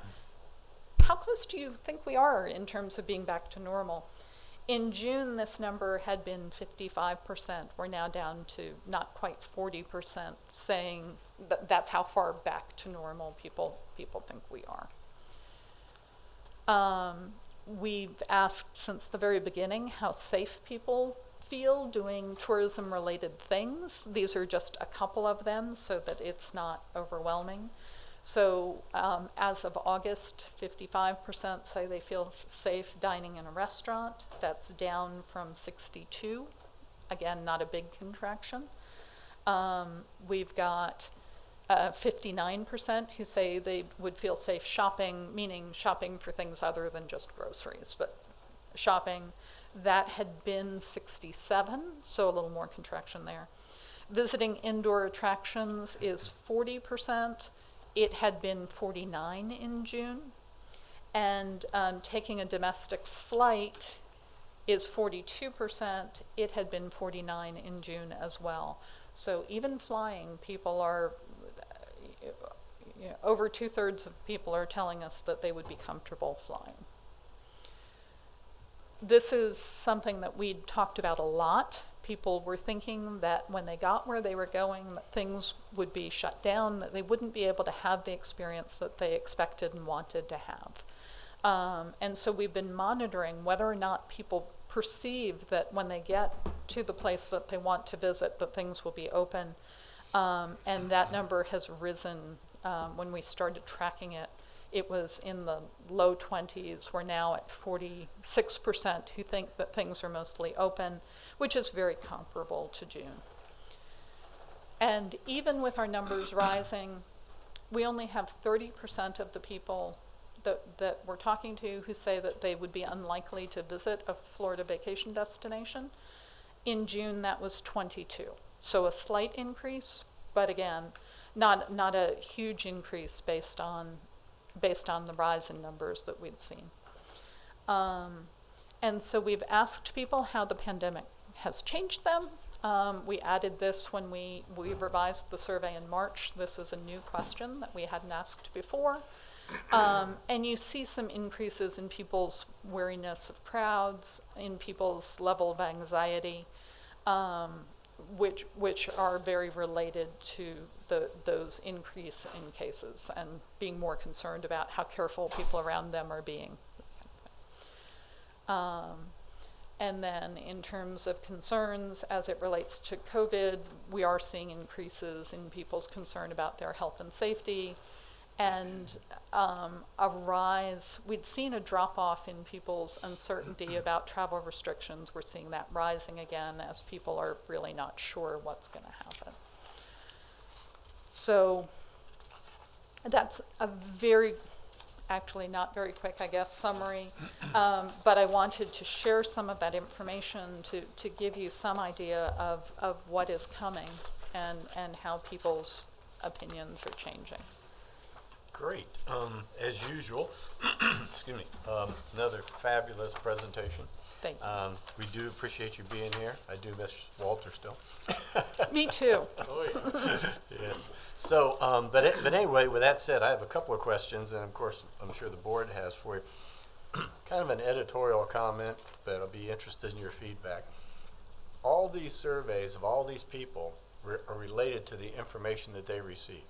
S4: how close do you think we are in terms of being back to normal? In June, this number had been 55%. We're now down to not quite 40%, saying that that's how far back to normal people think we are. We've asked since the very beginning how safe people feel doing tourism-related things. These are just a couple of them so that it's not overwhelming. So as of August, 55% say they feel safe dining in a restaurant. That's down from 62. Again, not a big contraction. We've got 59% who say they would feel safe shopping, meaning shopping for things other than just groceries, but shopping. That had been 67, so a little more contraction there. Visiting indoor attractions is 40%. It had been 49 in June. And taking a domestic flight is 42%. It had been 49 in June as well. So even flying, people are, over 2/3 of people are telling us that they would be comfortable flying. This is something that we'd talked about a lot. People were thinking that when they got where they were going, that things would be shut down, that they wouldn't be able to have the experience that they expected and wanted to have. And so we've been monitoring whether or not people perceive that when they get to the place that they want to visit, that things will be open. And that number has risen. When we started tracking it, it was in the low 20s. We're now at 46% who think that things are mostly open, which is very comparable to June. And even with our numbers rising, we only have 30% of the people that we're talking to who say that they would be unlikely to visit a Florida vacation destination. In June, that was 22. So a slight increase, but again, not a huge increase based on the rise in numbers that we'd seen. And so we've asked people how the pandemic has changed them. We added this when we revised the survey in March. This is a new question that we hadn't asked before. And you see some increases in people's wariness of crowds, in people's level of anxiety, which are very related to those increase in cases and being more concerned about how careful people around them are being. And then in terms of concerns as it relates to COVID, we are seeing increases in people's concern about their health and safety, and a rise. We'd seen a drop-off in people's uncertainty about travel restrictions. We're seeing that rising again as people are really not sure what's going to happen. So that's a actually not very quick, I guess, summary, but I wanted to share some of that information to give you some idea of what is coming and how people's opinions are changing.
S6: Great. As usual, excuse me, another fabulous presentation.
S4: Thank you.
S6: We do appreciate you being here. I do miss Walter still.
S4: Me too.
S6: Oh, yeah. Yes. So, but anyway, with that said, I have a couple of questions, and of course, I'm sure the board has for you. Kind of an editorial comment, but I'll be interested in your feedback. All these surveys of all these people are related to the information that they receive.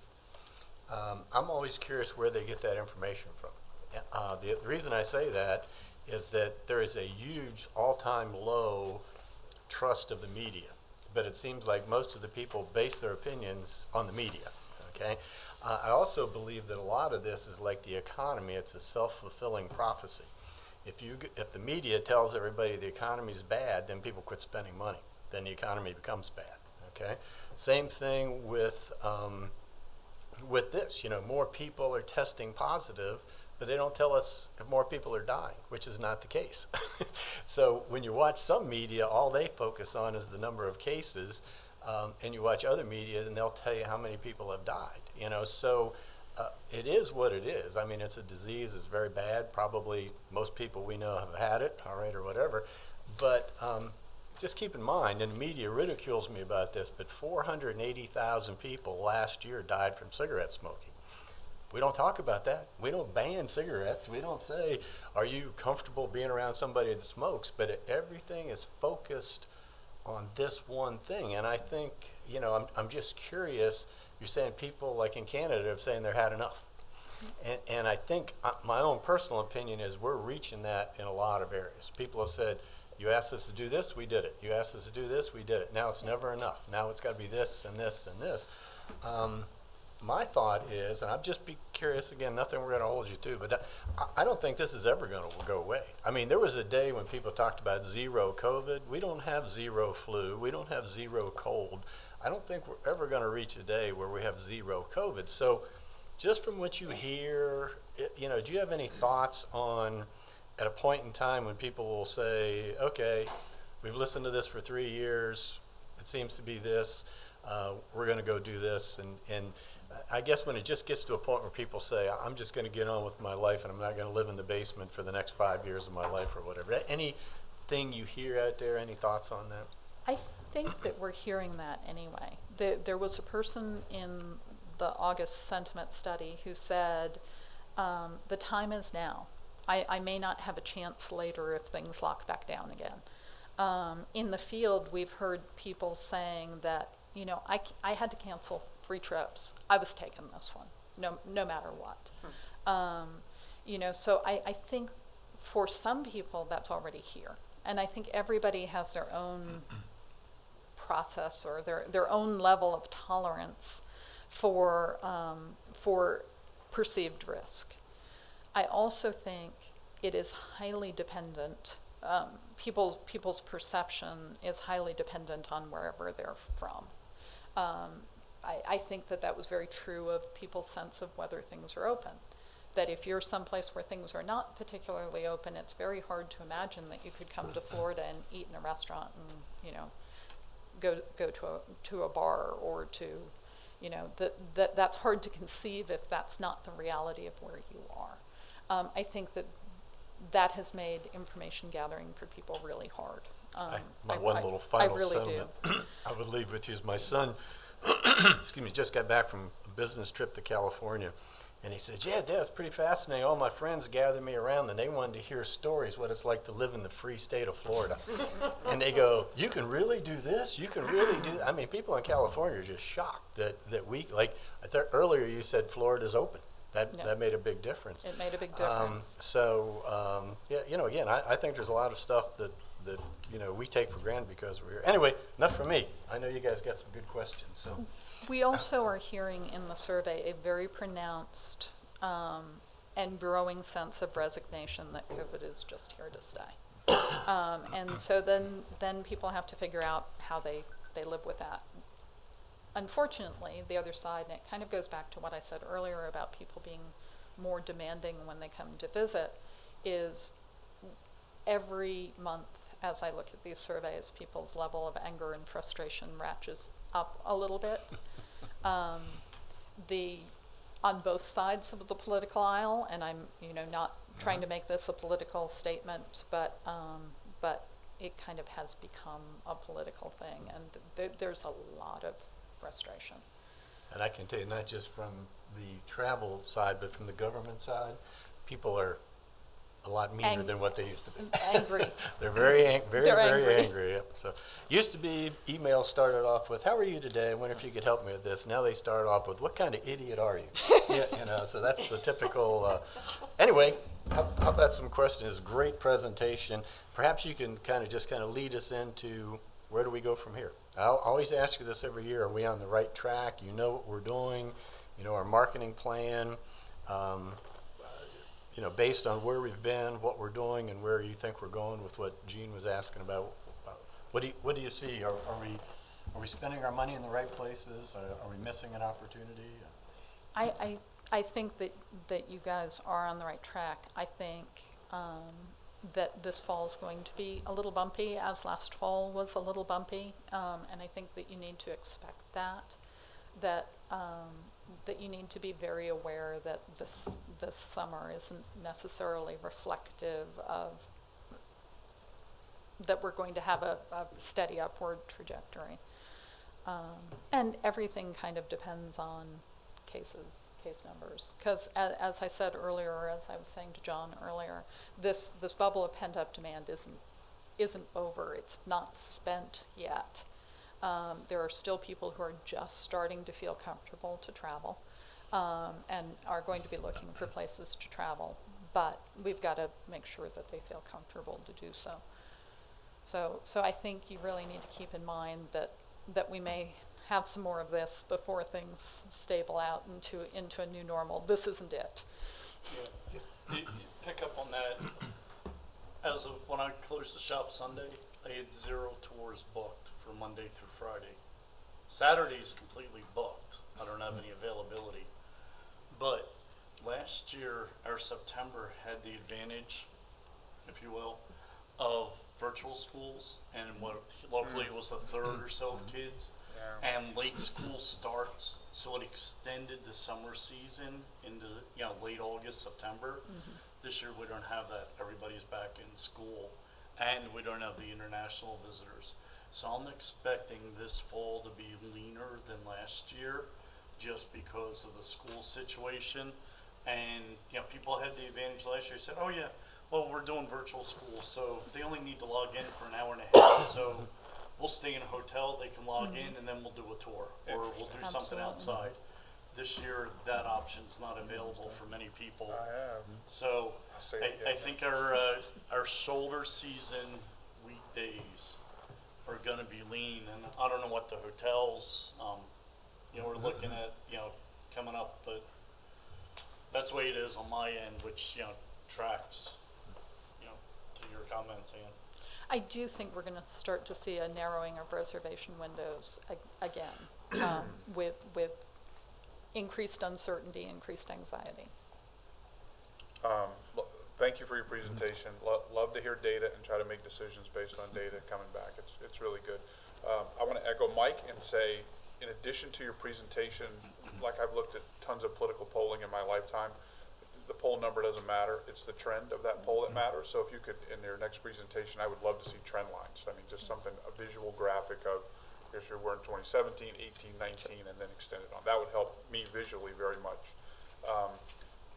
S6: I'm always curious where they get that information from. The reason I say that is that there is a huge all-time low trust of the media, but it seems like most of the people base their opinions on the media, okay? I also believe that a lot of this is like the economy. It's a self-fulfilling prophecy. If the media tells everybody the economy's bad, then people quit spending money. Then the economy becomes bad, okay? Same thing with this, more people are testing positive, but they don't tell us if more people are dying, which is not the case. So when you watch some media, all they focus on is the number of cases, and you watch other media, and they'll tell you how many people have died. So it is what it is. I mean, it's a disease. It's very bad. Probably most people we know have had it, all right, or whatever. But just keep in mind, and the media ridicules me about this, but 480,000 people last year died from cigarette smoking. We don't talk about that. We don't ban cigarettes. We don't say, are you comfortable being around somebody that smokes? But everything is focused on this one thing. And I think, I'm just curious. You're saying people like in Canada have saying they've had enough. And I think my own personal opinion is we're reaching that in a lot of areas. People have said, you asked us to do this, we did it. You asked us to do this, we did it. Now it's never enough. Now it's got to be this and this and this. My thought is, and I'll just be curious again, nothing we're going to hold you to, but I don't think this is ever going to go away. I mean, there was a day when people talked about zero COVID. We don't have zero flu. We don't have zero cold. I don't think we're ever going to reach a day where we have zero COVID. So just from what you hear, do you have any thoughts on at a point in time when people will say, okay, we've listened to this for 3 years, it seems to be this, we're going to go do this, and I guess when it just gets to a point where people say, I'm just going to get on with my life and I'm not going to live in the basement for the next 5 years of my life or whatever. Anything you hear out there, any thoughts on that?
S4: I think that we're hearing that anyway. There was a person in the August sentiment study who said, the time is now. I may not have a chance later if things lock back down again. In the field, we've heard people saying that, I had to cancel 3 trips. I was taking this one, no matter what. So I think for some people that's already here. And I think everybody has their own process or their own level of tolerance for perceived risk. I also think it is highly dependent. People's perception is highly dependent on wherever they're from. I think that was very true of people's sense of whether things are open. That if you're someplace where things are not particularly open, it's very hard to imagine that you could come to Florida and eat in a restaurant and, go to a bar or to, that's hard to conceive if that's not the reality of where you are. I think that has made information gathering for people really hard.
S6: My one little final
S4: really
S6: sentiment I would leave with you is my son, just got back from a business trip to California. And he says, yeah, Dad, it's pretty fascinating. All my friends gathered me around and they wanted to hear stories, what it's like to live in the free state of Florida. And they go, you can really do this? You can really do that? I mean, people in California are just shocked that we, like, I thought earlier you said Florida's open. That made a big difference.
S4: It made a big difference.
S6: Again, I think there's a lot of stuff that we take for granted because we're here. Anyway, enough from me. I know you guys got some good questions. So
S4: we also are hearing in the survey a very pronounced and growing sense of resignation that COVID is just here to stay. And so then people have to figure out how they live with that. Unfortunately, the other side, and it kind of goes back to what I said earlier about people being more demanding when they come to visit, is every month as I look at these surveys, people's level of anger and frustration ratchets up a little bit. On both sides of the political aisle, and I'm not trying to make this a political statement, but but it kind of has become a political thing, and there's a lot of frustration.
S6: And I can tell you, not just from the travel side, but from the government side, people are a lot meaner than what they used to be.
S4: Angry.
S6: They're very
S4: They're angry.
S6: angry. Yep. So, used to be emails started off with, "How are you today? I wonder if you could help me with this." Now they start off with, "What kind of idiot are you?" Yeah, you know. So that's the typical. Anyway, how about some questions? Great presentation. Perhaps you can kind of lead us into where do we go from here. I'll always ask you this every year: are we on the right track? You know what we're doing. You know our marketing plan. You know, based on where we've been, what we're doing, and where you think we're going with what Gene was asking about. What do you see? Are we spending our money in the right places? Are we missing an opportunity?
S4: I think that you guys are on the right track. I think that this fall is going to be a little bumpy, as last fall was a little bumpy, and I think that you need to expect that. That you need to be very aware that this summer isn't necessarily reflective of that we're going to have a steady upward trajectory. And everything kind of depends on case numbers. Because as I said earlier, or as I was saying to John earlier, this bubble of pent-up demand isn't over. It's not spent yet. There are still people who are just starting to feel comfortable to travel and are going to be looking for places to travel, but we've got to make sure that they feel comfortable to do so. So I think you really need to keep in mind that we may have some more of this before things stable out into a new normal. This isn't it.
S7: Yeah. You pick up on that. As of when I closed the shop Sunday, I had 0 tours booked for Monday through Friday. Saturday's completely booked. I don't have any availability. But last year, our September had the advantage, if you will, of virtual schools, and what locally it was a third or so of kids, and late school starts, so it extended the summer season into late August, September. This year we don't have that. Everybody's back in school, and we don't have the international visitors. So I'm expecting this fall to be leaner than last year, just because of the school situation. And people had the advantage last year. Said, "Oh yeah, well we're doing virtual school, so they only need to log in for an hour and a half. So we'll stay in a hotel. They can log in, and then we'll do a tour, or we'll do something outside." This year, that option's not available for many people. So I think our shoulder season weekdays are going to be lean, and I don't know what the hotels, we're looking at, coming up, but that's the way it is on my end, which, tracks, to your comments, Ann.
S4: I do think we're going to start to see a narrowing of reservation windows again, with increased uncertainty, increased anxiety.
S2: Thank you for your presentation. Love to hear data and try to make decisions based on data coming back. It's really good. I want to echo Mike and say, in addition to your presentation, like I've looked at tons of political polling in my lifetime, the poll number doesn't matter. It's the trend of that poll that matters. So if you could, in your next presentation, I would love to see trend lines. I mean, just something, a visual graphic of here's where we're in 2017, 18, 19, and then extend it on. That would help me visually very much.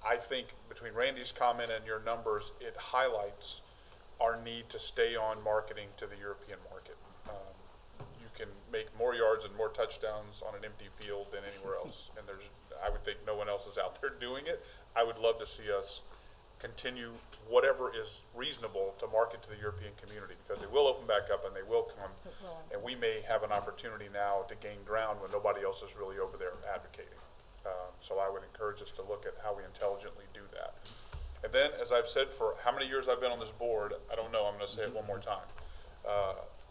S2: I think between Randy's comment and your numbers, it highlights our need to stay on marketing to the European market. You can make more yards and more touchdowns on an empty field than anywhere else, and I would think no one else is out there doing it. I would love to see us continue whatever is reasonable to market to the European community, because they will open back up and they will come, and we may have an opportunity now to gain ground when nobody else is really over there advocating. So I would encourage us to look at how we intelligently do that. And then, as I've said for how many years I've been on this board, I don't know, I'm going to say it one more time.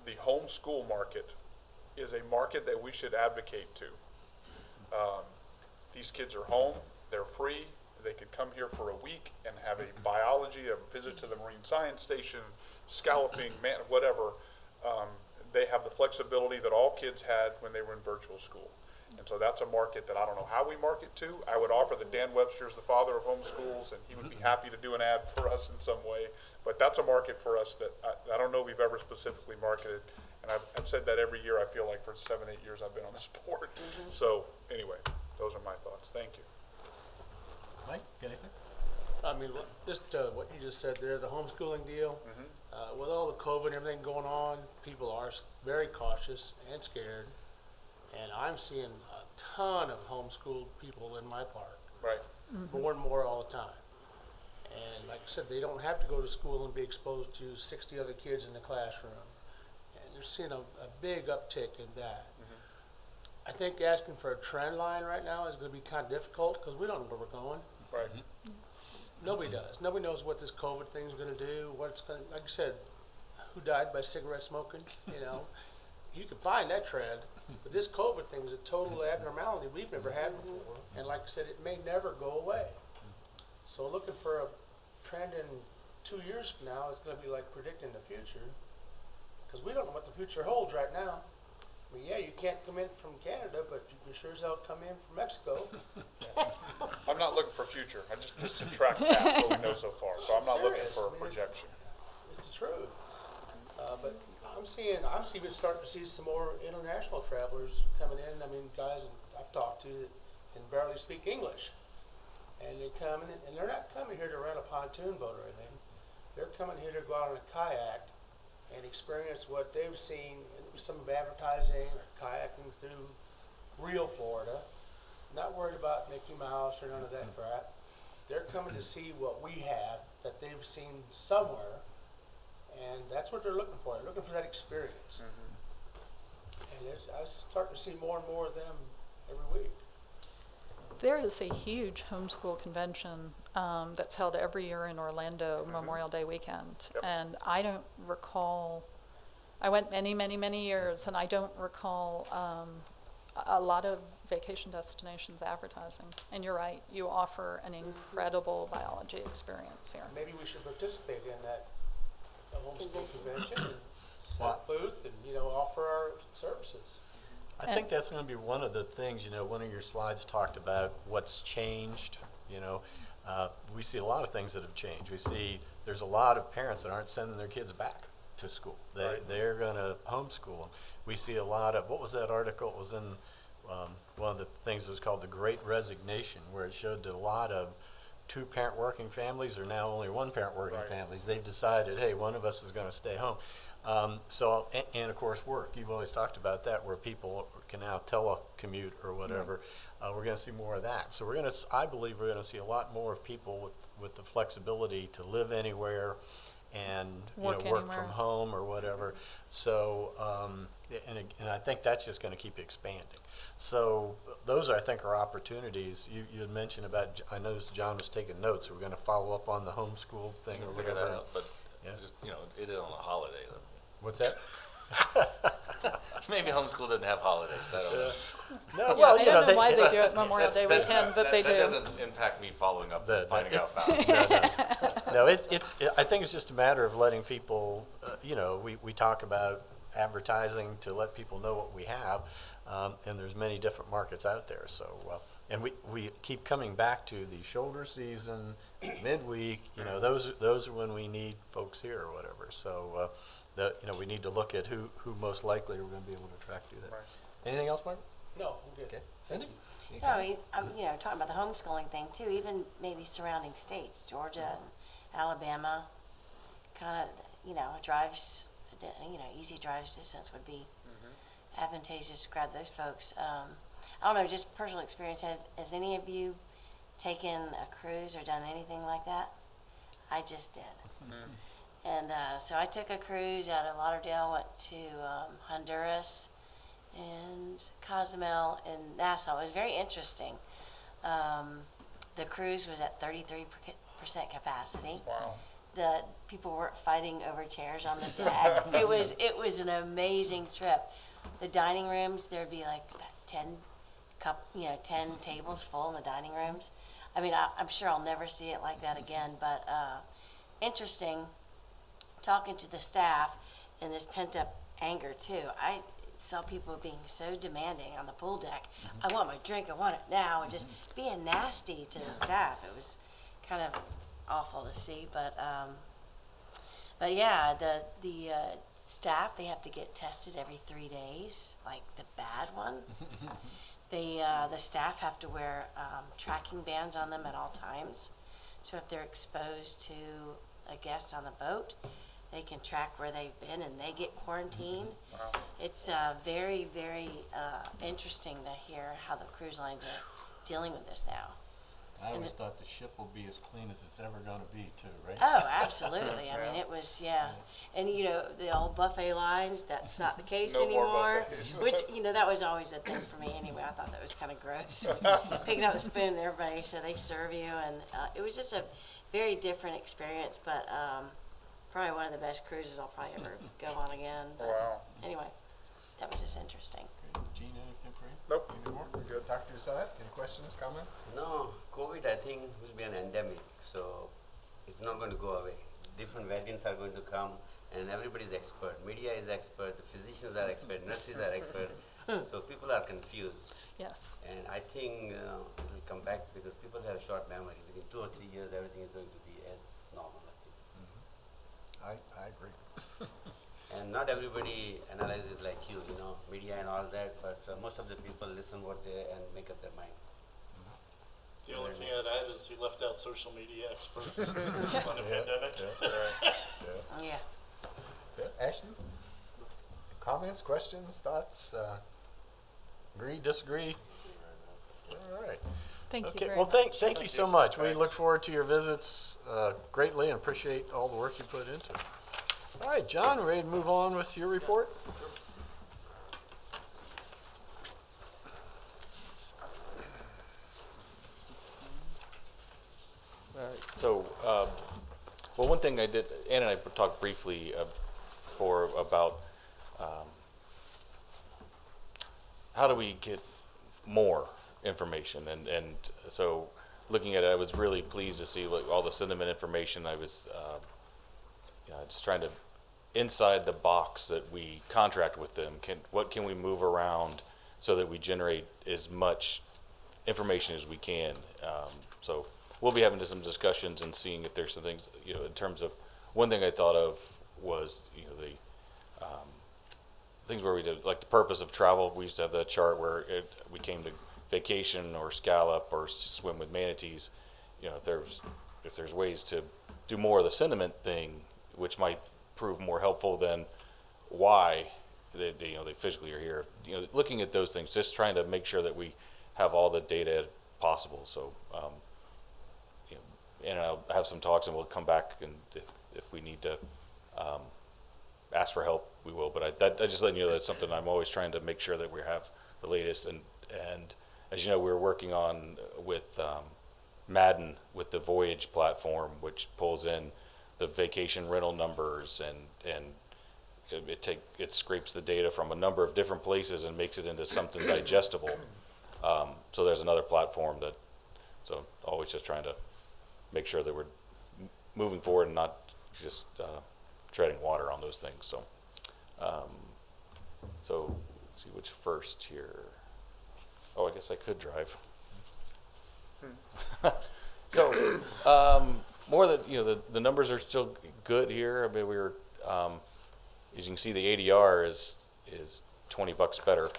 S2: The homeschool market is a market that we should advocate to. These kids are home, they're free, they could come here for a week and have a biology, a visit to the Marine Science Station, scalloping, whatever. they have the flexibility that all kids had when they were in virtual school. And so that's a market that I don't know how we market to. I would offer that Dan Webster is the father of homeschools, and he would be happy to do an ad for us in some way. But that's a market for us that I don't know we've ever specifically marketed. And I've said that every year, I feel like, for 7, 8 years I've been on this board. So anyway, those are my thoughts. Thank you.
S6: Mike, got anything?
S9: I mean, just what you just said there, the homeschooling deal. With all the COVID and everything going on, people are very cautious and scared. And I'm seeing a ton of homeschooled people in my park,
S2: Right.
S9: more and more all the time. And like I said, they don't have to go to school and be exposed to 60 other kids in the classroom. And they're seeing a big uptick in that. I think asking for a trend line right now is going to be kind of difficult because we don't know where we're going.
S2: Right.
S9: Nobody does. Nobody knows what this COVID thing is going to do. What it's going to, like I said, who died by cigarette smoking? You know, you can find that trend, but this COVID thing is a total abnormality we've never had before. And like I said, it may never go away. So looking for a trend in 2 years from now is going to be like predicting the future, because we don't know what the future holds right now. I mean, yeah, you can't come in from Canada, but you can sure as hell come in from Mexico.
S2: I'm not looking for future. I just subtract past what we know so far. So I'm not looking
S9: Serious.
S2: for a
S9: I mean,
S2: projection.
S9: It's the truth. But I'm even starting to see some more international travelers coming in. I mean, guys I've talked to that can barely speak English. And they're coming in, and they're not coming here to rent a pontoon boat or anything. They're coming here to go out on a kayak and experience what they've seen in some of advertising or kayaking through real Florida. Not worried about Mickey Mouse or none of that crap. They're coming to see what we have that they've seen somewhere, and that's what they're looking for. They're looking for that experience. And I start to see more and more of them every week.
S4: There is a huge homeschool convention that's held every year in Orlando, Memorial Day weekend.
S2: Yep.
S4: And I don't recall, I went many, many, many years, and I don't recall a lot of vacation destinations advertising. And you're right, you offer an incredible biology experience here.
S9: Maybe we should participate in that homeschool convention and set up booth and, offer our services.
S6: I think that's going to be one of the things, one of your slides talked about what's changed, we see a lot of things that have changed. We see there's a lot of parents that aren't sending their kids back to school. They're going to homeschool. We see a lot of, what was that article? It was in one of the things that was called the Great Resignation, where it showed that a lot of 2-parent working families are now only 1-parent working families. They've decided, hey, one of us is going to stay home. And of course work. You've always talked about that, where people can now telecommute or whatever. We're going to see more of that. So I believe we're going to see a lot more of people with the flexibility to live anywhere and work from home or whatever. So and I think that's just going to keep expanding. So those I think are opportunities. You had mentioned about, I noticed John was taking notes. We're going to follow up on the homeschool thing or
S3: Figure
S6: whatever.
S3: that out, but just, it is on a holiday though.
S6: What's that?
S3: Maybe homeschool doesn't have holidays. I don't know.
S6: No,
S4: Yeah, I don't know why they do it Memorial Day
S3: That's
S4: weekend,
S3: not-
S4: but they do.
S3: That doesn't impact me following up and finding out about it.
S6: No, I think it's just a matter of letting people, we talk about advertising to let people know what we have, and there's many different markets out there. So, and we keep coming back to the shoulder season, midweek. Those are when we need folks here or whatever. So, we need to look at who most likely are going to be able to attract to that.
S2: Right.
S6: Anything else, Mark?
S9: No, I'm good.
S6: Okay, Cindy.
S10: No, I mean, I'm, talking about the homeschooling thing too, even maybe surrounding states, Georgia and Alabama, kind of, drives, easy drives distance would be advantageous to grab those folks. I don't know, just personal experience, has any of you taken a cruise or done anything like that? I just did. And so I took a cruise out of Lauderdale, went to Honduras and Cozumel and Nassau. It was very interesting. The cruise was at 33% capacity.
S2: Wow.
S10: The people weren't fighting over chairs on the deck. It was an amazing trip. The dining rooms, there'd be like about 10 tables full in the dining rooms. I mean, I'm sure I'll never see it like that again, but interesting talking to the staff and this pent-up anger too. I saw people being so demanding on the pool deck. I want my drink, I want it now, and just being nasty to the staff. It was kind of awful to see, but yeah, the staff, they have to get tested every 3 days, like the bad one. The staff have to wear tracking bands on them at all times. So if they're exposed to a guest on the boat, they can track where they've been and they get quarantined.
S2: Wow.
S10: It's very, very interesting to hear how the cruise lines are dealing with this now.
S6: I always thought the ship will be as clean as it's ever gonna be too, right?
S10: Oh, absolutely. I mean, it was, yeah. And, you know, the old buffet lines, that's not the case
S2: No more
S10: anymore.
S2: buffets.
S10: Which, you know, that was always a thing for me anyway. I thought that was kind of gross. Picking up a spoon and everybody, so they serve you. And it was just a very different experience, but probably one of the best cruises I'll probably ever go on again. But
S2: Wow.
S10: anyway, that was just interesting.
S6: Gene, anything for you?
S2: Nope.
S6: Any more?
S2: Good.
S1: Dr. Assad, any questions, comments?
S11: No, COVID I think will be an endemic, so it's not going to go away. Different variants are going to come and everybody is expert. Media is expert, the physicians are expert, nurses are expert. So people are confused.
S4: Yes.
S11: And I think it will come back because people have short memory. Within 2 or 3 years everything is going to be as normal, I think.
S1: I agree.
S11: And not everybody analyzes like you know, media and all that, but most of the people listen what they and make up their mind.
S7: The only thing I'd add is he left out social media experts on the pandemic.
S10: Yeah.
S1: Ashton? Comments, questions, thoughts? Agree, disagree? All right.
S4: Thank you
S1: Okay,
S4: very
S1: well,
S4: much.
S1: thank you so much. We look forward to your visits greatly and appreciate all the work you put into it. All right, John, ready to move on with your report?
S3: So, well, one thing I did, Ann and I talked briefly before about how do we get more information, and so looking at it, I was really pleased to see like all the sentiment information. I was just trying to, inside the box that we contract with them, what can we move around so that we generate as much information as we can. So we'll be having some discussions and seeing if there's some things, in terms of, one thing I thought of was, the things where we did, like the purpose of travel. We used to have that chart where we came to vacation or scallop or swim with manatees. If there's ways to do more of the sentiment thing, which might prove more helpful than why they physically are here. Looking at those things, just trying to make sure that we have all the data possible. So, and I'll have some talks, and we'll come back, and if we need to ask for help, we will. But I just letting you know that's something I'm always trying to make sure that we have the latest. And as you know, we're working on with Madden with the Voyage platform, which pulls in the vacation rental numbers, and it scrapes the data from a number of different places and makes it into something digestible. So there's another platform so always just trying to make sure that we're moving forward and not just treading water on those things. So, so let's see which first here. Oh, I guess I could drive. So, more than the numbers are still good here. I mean, we were, as you can see, the ADR is $20 better,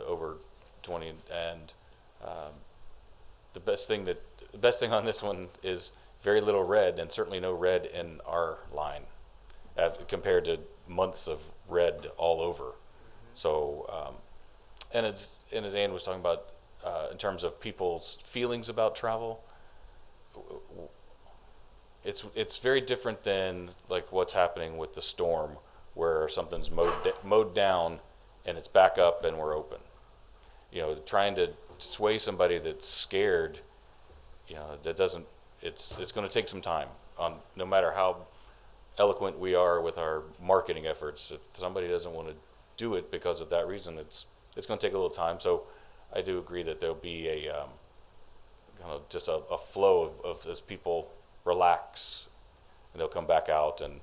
S3: over 20, and the best thing on this one is very little red, and certainly no red in our line, compared to months of red all over. So, and as Ann was talking about, in terms of people's feelings about travel, it's very different than like what's happening with the storm, where something's mowed down and it's back up and we're open. Trying to sway somebody that's scared, that doesn't. It's going to take some time. No matter how eloquent we are with our marketing efforts, if somebody doesn't want to do it because of that reason, it's going to take a little time. So I do agree that there'll be a kind of just a flow of as people relax, and they'll come back out, and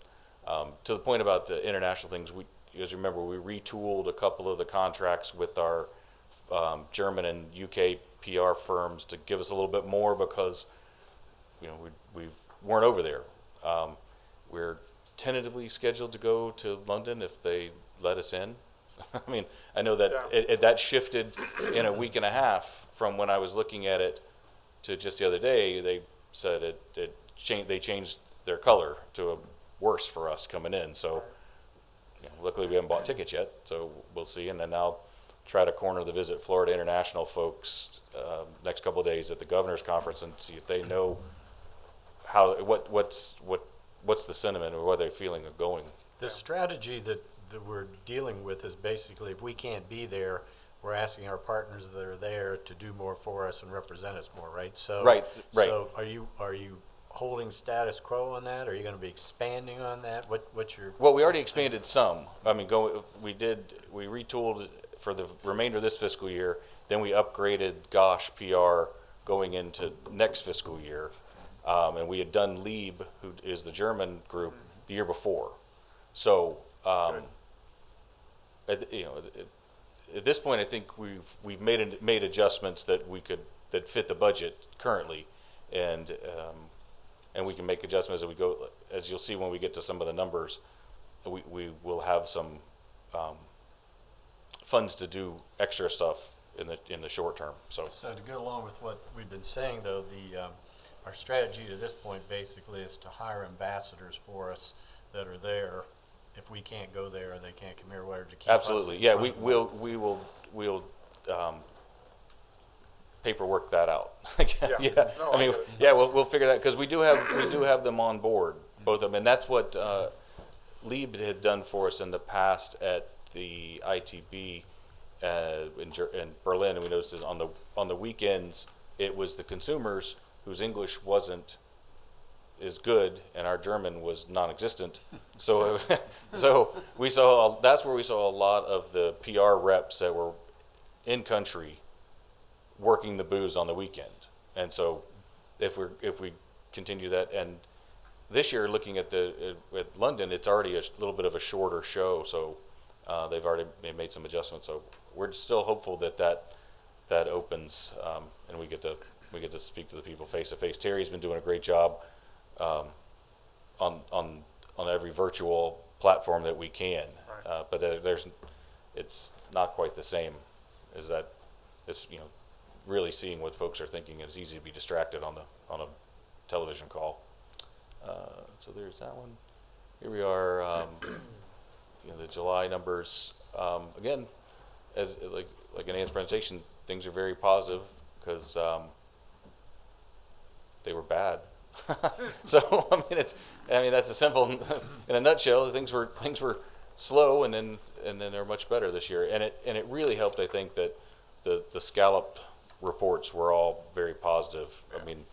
S3: To the point about the international things, as you remember, we retooled a couple of the contracts with our German and UK PR firms to give us a little bit more because, we weren't over there. We're tentatively scheduled to go to London if they let us in. I mean, I know that that shifted in a week and a half from when I was looking at it to just the other day. They said they changed their color to a worse for us coming in. So, luckily we haven't bought tickets yet, so we'll see. And then I'll try to corner the Visit Florida International folks next couple of days at the governor's conference and see if they know what's the sentiment or what they're feeling of going.
S6: The strategy that we're dealing with is basically if we can't be there, we're asking our partners that are there to do more for us and represent us more, right? So,
S3: Right.
S6: So are you holding status quo on that? Are you going to be expanding on that? What's your?
S3: Well, we already expanded some. I mean, we retooled for the remainder of this fiscal year. Then we upgraded Gosh PR going into next fiscal year. And we had done Lieb, who is the German group, the year before. So, at this point, I think we've made adjustments that that fit the budget currently, and we can make adjustments as we go. As you'll see when we get to some of the numbers, we will have some funds to do extra stuff in the short term. So
S6: to go along with what we've been saying, though, our strategy to this point basically is to hire ambassadors for us that are there. If we can't go there, they can't come here. Whatever to keep
S3: absolutely,
S6: us
S3: yeah, we'll paperwork that out. Yeah.
S2: No,
S3: I mean,
S2: get it.
S3: yeah, we'll figure that because we do have them on board, both of them, and that's what Lieb had done for us in the past at the ITB in Berlin, and we noticed is on the weekends it was the consumers whose English wasn't as good and our German was non-existent. So we saw that's where we saw a lot of the PR reps that were in country working the booths on the weekend. And so if we continue that, and this year looking at at London, it's already a little bit of a shorter show, so they've already made some adjustments. So we're still hopeful that opens and we get to speak to the people face to face. Terry's been doing a great job on every virtual platform that we can,
S2: Right.
S3: but it's not quite the same as that. It's really seeing what folks are thinking. It's easy to be distracted on a television call. So there's that one. Here we are. The July numbers again, as like in Ann's presentation, things are very positive because they were bad. So I mean that's a simple in a nutshell. Things were slow and then they're much better this year, and it really helped. I think that the scallop reports were all very positive. I mean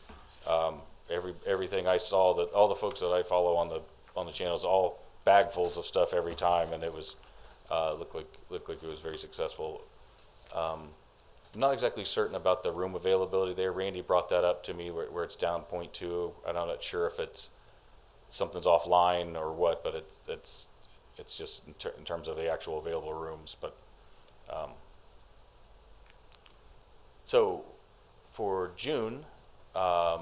S3: everything I saw, that all the folks that I follow on the channels, all bagfuls of stuff every time, and it was looked like it was very successful. I'm not exactly certain about the room availability there. Randy brought that up to me where it's down 0.2. I'm not sure if it's something's offline or what, but it's just in terms of the actual available rooms. But so for June, as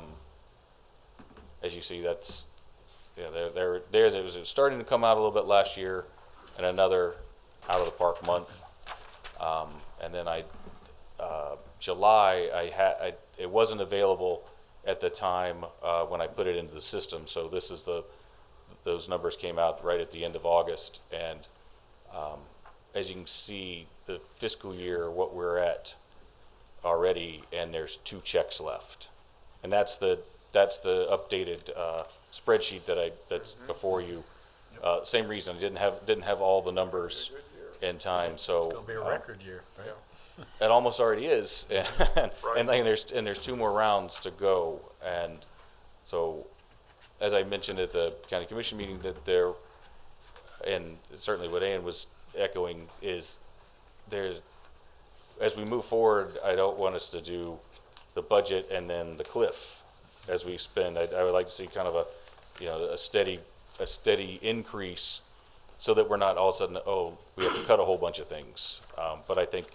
S3: you see, that's there's it was starting to come out a little bit last year, and another out of the park month, and then July, it wasn't available at the time when I put it into the system. So this is those numbers came out right at the end of August, and as you can see, the fiscal year, what we're at already, and there's 2 checks left, and that's the updated spreadsheet that's before you. Same reason, I didn't have all the numbers in time, so
S6: It's going to be a record year, right?
S3: it almost already is, and,
S2: Right.
S3: and there's 2 more rounds to go, and so as I mentioned at the county commission meeting, that there, and certainly what Ann was echoing is as we move forward, I don't want us to do the budget and then the cliff as we spend. I would like to see kind of a steady a steady increase so that we're not all of a sudden, oh, we have to cut a whole bunch of things. But I think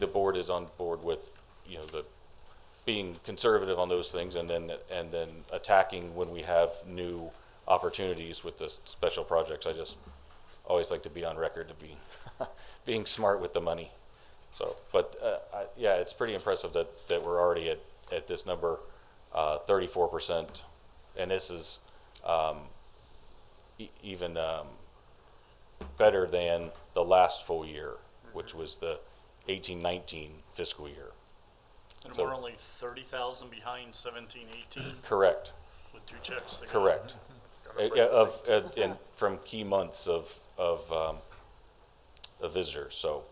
S3: the board is on board with, you know, the being conservative on those things and then attacking when we have new opportunities with the special projects. I just always like to be on record to be being smart with the money. So, but yeah, it's pretty impressive that we're already at this number, 34%, and this is even better than the last full year, which was the 18-19 fiscal year.
S7: And
S3: So-
S7: we're only 30,000 behind 17-18
S3: Correct.
S7: with 2 checks to go.
S3: Correct. And from key months of visitors. So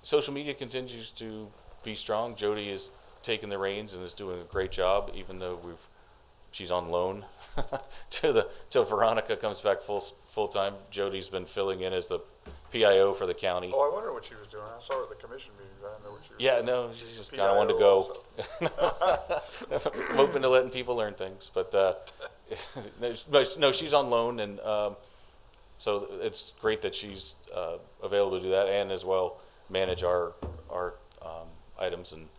S3: social media continues to be strong. Jody is taking the reins and is doing a great job, even though she's on loan till Veronica comes back full time. Jody's been filling in as the PIO for the county.
S2: Oh, I wonder what she was doing. I saw her at the commission meeting, but I didn't know what she was doing.
S3: Yeah, no, she just kind of wanted to go. I'm open to letting people learn things, but no, she's on loan, and so it's great that she's available to do that, and as well manage our items. And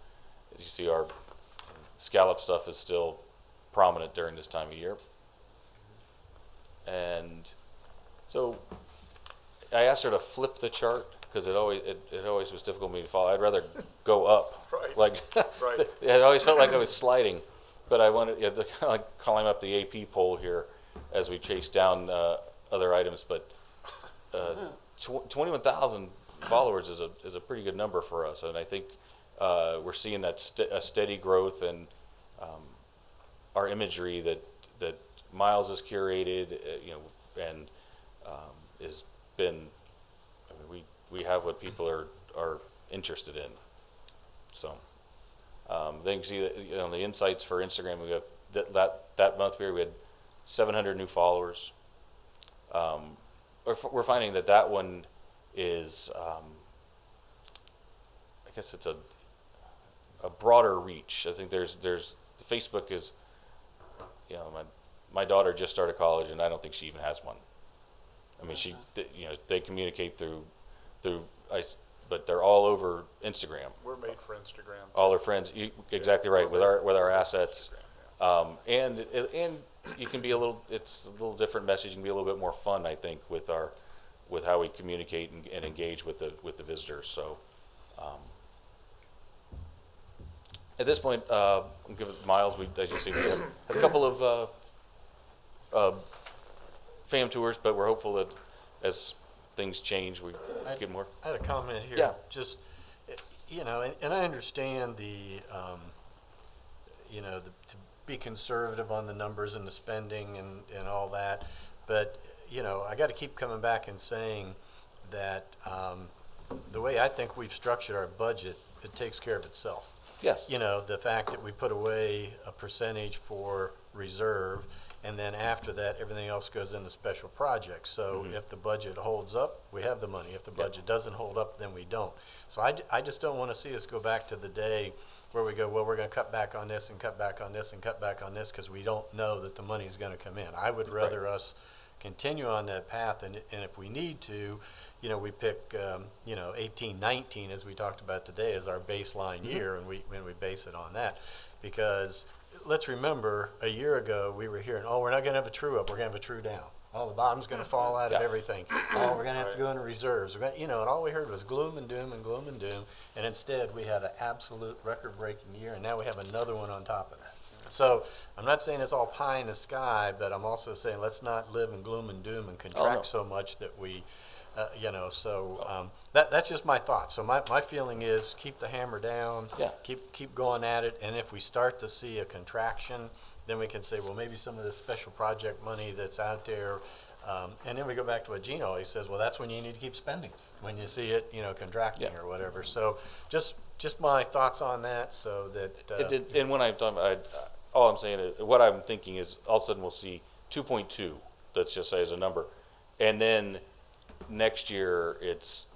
S3: as you see, our scallop stuff is still prominent during this time of year, and so I asked her to flip the chart because it always was difficult for me to follow. I'd rather go up.
S2: Right.
S3: Like,
S2: Right.
S3: it always felt like I was sliding, but I wanted to kind of like climb up the AP pole here as we chase down other items. But 21,000 followers is a pretty good number for us, and I think we're seeing that a steady growth and our imagery that Miles has curated, and has been. I mean, we have what people are interested in. So then you can see that the insights for Instagram. We have that month period we had 700 new followers. We're finding that one is I guess it's a broader reach. I think there's Facebook is, my daughter just started college and I don't think she even has one. I mean, they communicate through, but they're all over Instagram.
S2: We're made for Instagram.
S3: All her friends, exactly right, with our assets,
S2: Instagram, yeah.
S3: and you can be it's a little different message, and be a little bit more fun, I think, with how we communicate and engage with the visitors. So, at this point, I'll give it Miles. As you see, we have a couple of fam tours, but we're hopeful that as things change, we get more.
S6: I had a comment here.
S3: Yeah.
S6: Just, and I understand to be conservative on the numbers and the spending and all that. But, I got to keep coming back and saying that the way I think we've structured our budget, it takes care of itself.
S3: Yes.
S6: The fact that we put away a percentage for reserve, and then after that, everything else goes into special projects. So if the budget holds up, we have the money. If the budget doesn't hold up, then we don't. So I just don't want to see us go back to the day where we go, well, we're going to cut back on this and cut back on this and cut back on this because we don't know that the money's going to come in. I would rather us continue on that path, and if we need to, we pick 18, 19 as we talked about today as our baseline year, and we base it on that, because let's remember a year ago we were hearing, oh, we're not going to have a true up, we're going to have a true down. Oh, the bottom's going to fall out of everything. Oh, we're going to have to go into reserves. And all we heard was gloom and doom and gloom and doom, and instead we had an absolute record-breaking year, and now we have another one on top of that. So I'm not saying it's all pie in the sky, but I'm also saying let's not live in gloom and doom and contract so much that we, that's just my thought. So my feeling is keep the hammer down, keep going at it, and if we start to see a contraction, then we can say, well, maybe some of the special project money that's out there, and then we go back to what Gene always says, well, that's when you need to keep spending, when you see it, contracting or whatever. So just my thoughts on that, so that.
S3: And when I'm talking about, all I'm saying is, what I'm thinking is, all of a sudden we'll see 2.2, let's just say as a number, and then next year it's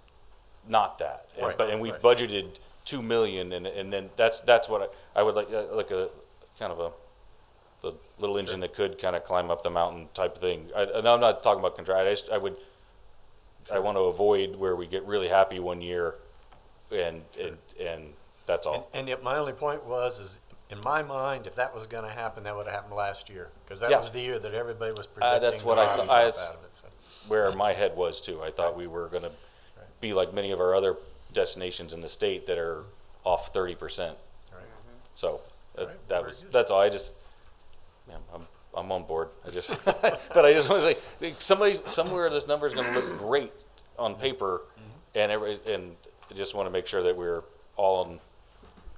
S3: not that. And we've budgeted $2 million, and then that's what I would like a kind of a the little engine that could kind of climb up the mountain type thing. And I'm not talking about contract. I want to avoid where we get really happy one year, and that's all.
S6: And yet my only point is in my mind, if that was gonna happen, that would've happened last year. Cause that
S3: Yeah.
S6: was the year that everybody was predicting.
S3: That's what I
S6: drop
S3: thought.
S6: out of it, so.
S3: Where my head was too. I thought we were going to be like many of our other destinations in the state that are off 30%.
S6: Right.
S3: So
S6: Right,
S3: that
S6: very
S3: was
S6: good.
S3: that's all. I'm on board. But I just want to say somewhere this number is going to look great on paper, and I just want to make sure that we're all on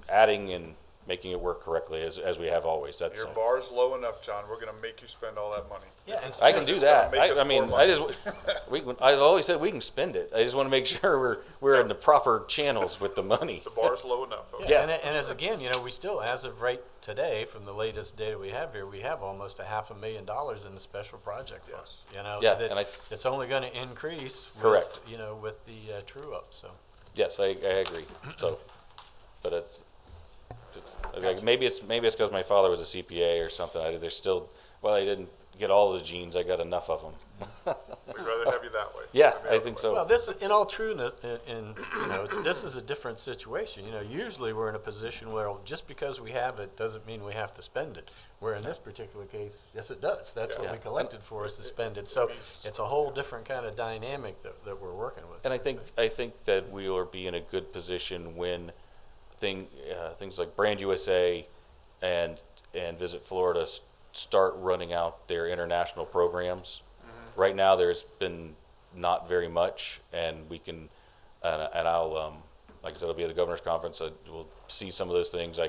S3: adding and making it work correctly as we have always. That's
S2: Your bar's low enough, John. We're gonna make you spend all that money.
S6: Yeah, and
S3: I can do
S2: It's gonna
S3: that.
S2: make us
S3: I mean,
S2: more
S3: I
S2: money.
S3: just I've always said we can spend it. I just want to make sure we're in the proper channels with the money.
S2: The bar's low enough, okay?
S3: Yeah.
S6: And as again, we still, as of right today, from the latest data we have here, we have almost $500,000 in the special project fund.
S2: Yes.
S3: Yeah,
S6: that-
S3: and
S6: it's only gonna increase
S3: Correct.
S6: with, with the true up, so.
S3: Yes, I agree. So, but it's like maybe it's because my father was a CPA or something. I didn't get all the genes. I got enough of them.
S2: We'd rather have you that way.
S3: Yeah,
S2: than the
S3: I
S2: other
S3: think
S2: way.
S3: so.
S6: Well, this, in all trueness, this is a different situation. Usually we're in a position where just because we have it doesn't mean we have to spend it. Where in this particular case, yes, it does. That's what
S3: Yeah.
S6: we collected for us to spend it. So it's a whole different kind of dynamic that we're working with.
S3: And I think that we will be in a good position when things like Brand USA and Visit Florida start running out their international programs. Right now, there's been not very much, and we can, and I'll, like I said, I'll be at the governor's conference. We'll see some of those things.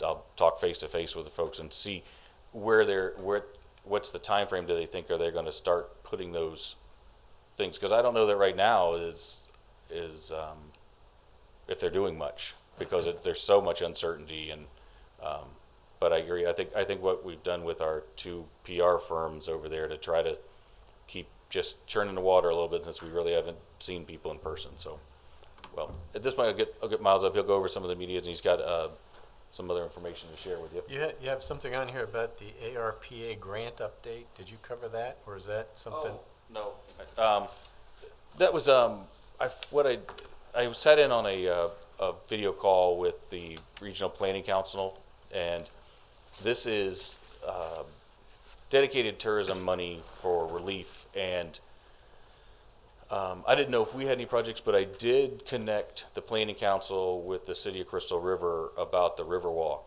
S3: I'll talk face to face with the folks and see what's the time frame do they think are they going to start putting those things? Because I don't know that right now is if they're doing much, because there's so much uncertainty. And but I agree. I think what we've done with our two PR firms over there to try to keep just churning the water a little bit, since we really haven't seen people in person. So, well, at this point, I'll get Miles up. He'll go over some of the media, and he's got some other information to share with you.
S6: You have something on here about the ARPA grant update. Did you cover that, or is that something?
S3: No. That was I sat in on a video call with the Regional Planning Council, and this is dedicated tourism money for relief. And I didn't know if we had any projects, but I did connect the Planning Council with the City of Crystal River about the Riverwalk.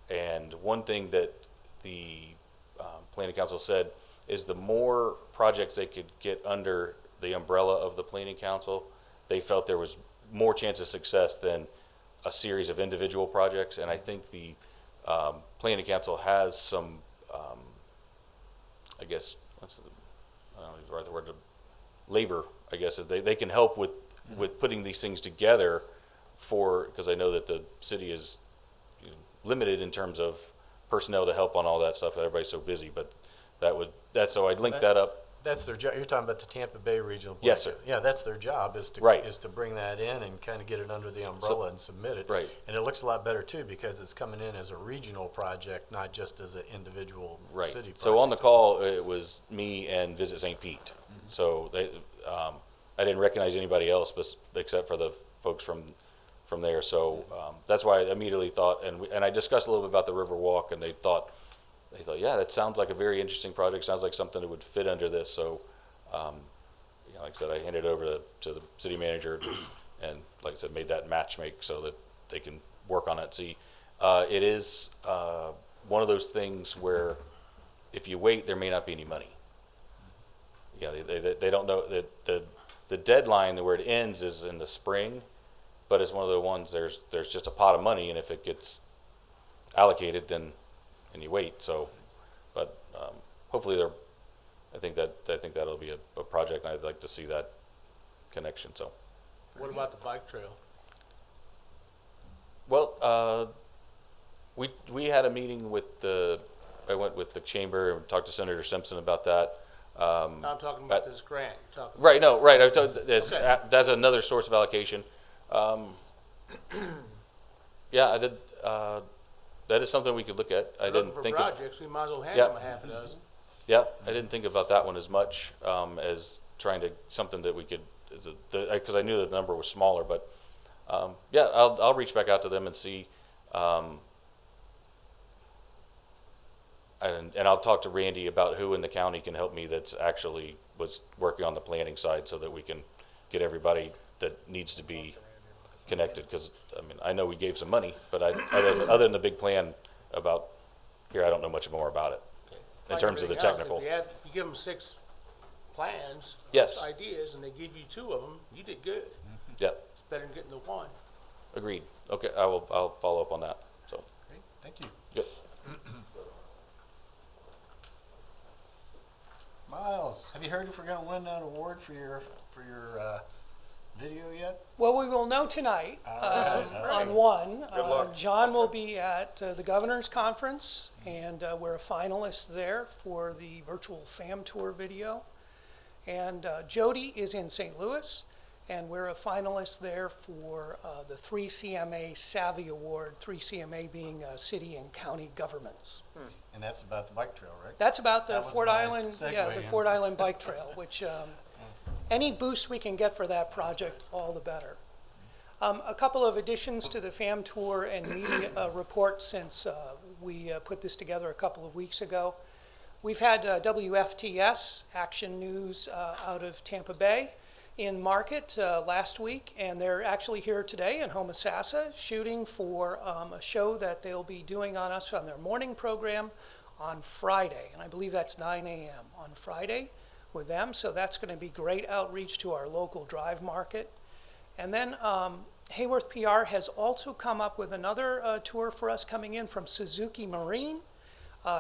S3: And one thing that the Planning Council said is the more projects they could get under the umbrella of the Planning Council, they felt there was more chance of success than a series of individual projects. And I think the Planning Council has some, I guess, I don't know the right word, labor, I guess. They can help with putting these things together because I know that the city is limited in terms of personnel to help on all that stuff. Everybody's so busy, but so I'd link that up.
S6: That's their job. You're talking about the Tampa Bay Regional.
S3: Yes, sir.
S6: Yeah, that's their job is
S3: Right.
S6: to bring that in and kind of get it under the umbrella and submit it.
S3: Right.
S6: And it looks a lot better too, because it's coming in as a regional project, not just as an individual
S3: Right.
S6: city project.
S3: So on the call, it was me and Visit St. Pete. So I didn't recognize anybody else except for the folks from there. So that's why I immediately thought, and I discussed a little bit about the Riverwalk, and they thought, yeah, that sounds like a very interesting project. Sounds like something that would fit under this. So, like I said, I handed it over to the city manager, and like I said, made that match make so that they can work on it. See, it is one of those things where if you wait, there may not be any money. Yeah, they don't know that the deadline where it ends is in the spring, but it's one of the ones there's just a pot of money, and if it gets allocated, then and you wait. So, but hopefully I think that'll be a project, and I'd like to see that connection. So,
S9: What about the bike trail?
S3: well, we had a meeting I went with the chamber and talked to Senator Simpson about that.
S9: No, I'm talking about this grant. You're talking
S3: Right, no, right.
S9: Okay.
S3: That's another source of allocation. Yeah, I did. that is something we could look at. I didn't
S9: For
S3: think of,
S9: projects, we might as well have
S3: Yep.
S9: them a half a dozen.
S3: yeah, I didn't think about that one as much, as trying to, something that we could, because I knew that the number was smaller, but, yeah, I'll reach back out to them and see, and I'll talk to Randy about who in the county can help me that's actually was working on the planning side so that we can get everybody that needs to be connected, because, I mean, I know we gave some money, but other than the big plan about, here, I don't know much more about it, in
S9: Like
S3: terms of the
S9: everything else,
S3: technical.
S9: If you give them 6 plans,
S3: Yes.
S9: ideas, and they give you 2 of them, you did good.
S3: Yeah,
S9: It's better than getting the 1.
S3: agreed. Okay, I'll follow up on that, so,
S6: Great, thank you.
S3: yep.
S6: Miles, have you heard if we're gonna win that award for your video yet?
S12: Well, we will know tonight on one.
S2: luck.
S12: John will be at the Governor's Conference, and we're a finalist there for the virtual FAM tour video. And Jody is in St. Louis, and we're a finalist there for the 3CMA Savvy Award, 3CMA being city and county governments.
S6: And that's about the bike trail, right?
S12: That's about the
S6: That was
S12: Fort
S6: my
S12: Island,
S6: segue
S12: yeah, the
S6: into-
S12: Fort Island Bike Trail, which any boost we can get for that project, all the better. A couple of additions to the FAM tour and media report since we put this together a couple of weeks ago. We've had WFTS Action News out of Tampa Bay in market last week, and they're actually here today in Homosassa shooting for a show that they'll be doing on us on their morning program on Friday, and I believe that's 9 a.m. on Friday with them, so that's going to be great outreach to our local drive market. And then Hayworth PR has also come up with another tour for us coming in from Suzuki Marine.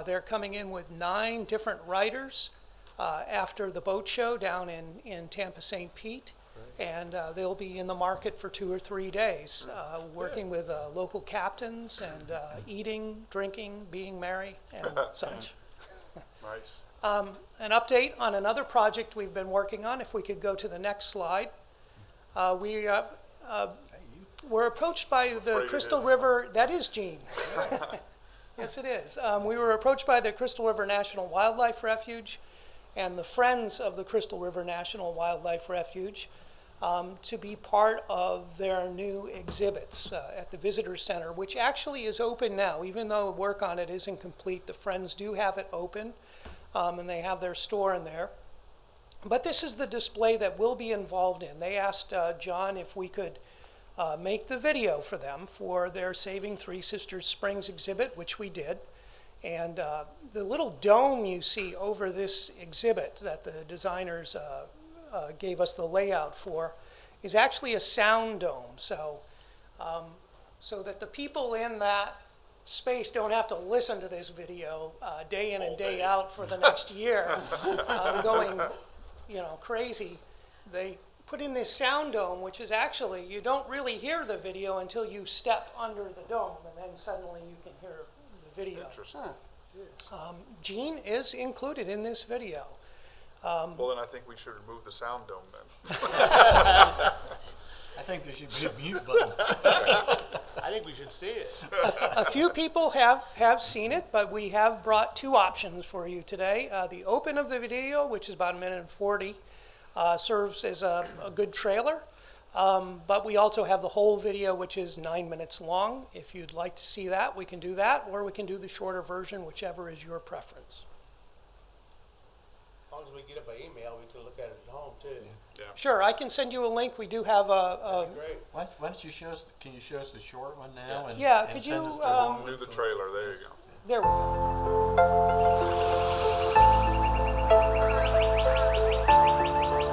S12: They're coming in with 9 different riders after the boat show down in Tampa St. Pete, and they'll be in the market for 2 or 3 days, working with local captains and eating, drinking, being merry, and such.
S2: Nice.
S12: An update on another project we've been working on, if we could go to the next slide. We were approached by the
S2: Afraid it
S12: Crystal
S2: is.
S12: River, that is Gene. Yes, it is. We were approached by the Crystal River National Wildlife Refuge and the Friends of the Crystal River National Wildlife Refuge to be part of their new exhibits at the Visitor Center, which actually is open now. Even though work on it isn't complete, the Friends do have it open, and they have their store in there. But this is the display that we'll be involved in. They asked John if we could make the video for them for their Saving Three Sisters Springs exhibit, which we did. And the little dome you see over this exhibit that the designers gave us the layout for is actually a sound dome. So, so that the people in that space don't have to listen to this video day in and day out for the next year, going, you know, crazy. They put in this sound dome, which is actually, you don't really hear the video until you step under the dome, and then suddenly you can hear the video.
S2: Interesting.
S12: Gene is included in this video.
S2: Well, then I think we should remove the sound dome then.
S6: I think there should be a mute button.
S9: I think we should see it.
S12: A few people have seen it, but we have brought 2 options for you today. The open of the video, which is about 1 minute and 40, serves as a good trailer. But we also have the whole video, which is 9 minutes long. If you'd like to see that, we can do that, or we can do the shorter version, whichever is your preference.
S9: As long as we get it by email, we can look at it at home too.
S12: Sure, I can send you a link. We do have a
S9: Great.
S6: Why don't you show us, can you show us the short one now? And,
S12: Yeah,
S6: and
S12: could
S6: send
S12: you,
S6: us the long one?
S2: Do the trailer, there you go.
S12: there we go.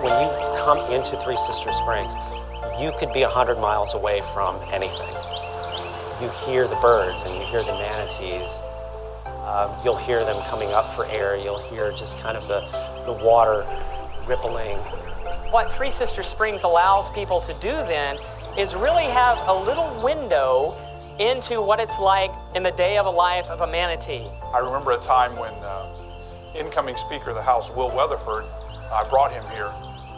S13: When you come into Three Sisters Springs, you could be 100 miles away from anything. You hear the birds and you hear the manatees. You'll hear them coming up for air. You'll hear just kind of the water rippling.
S14: What Three Sisters Springs allows people to do then is really have a little window into what it's like in the day of a life of a manatee.
S2: I remember a time when incoming Speaker of the House, Will Weatherford, I brought him here.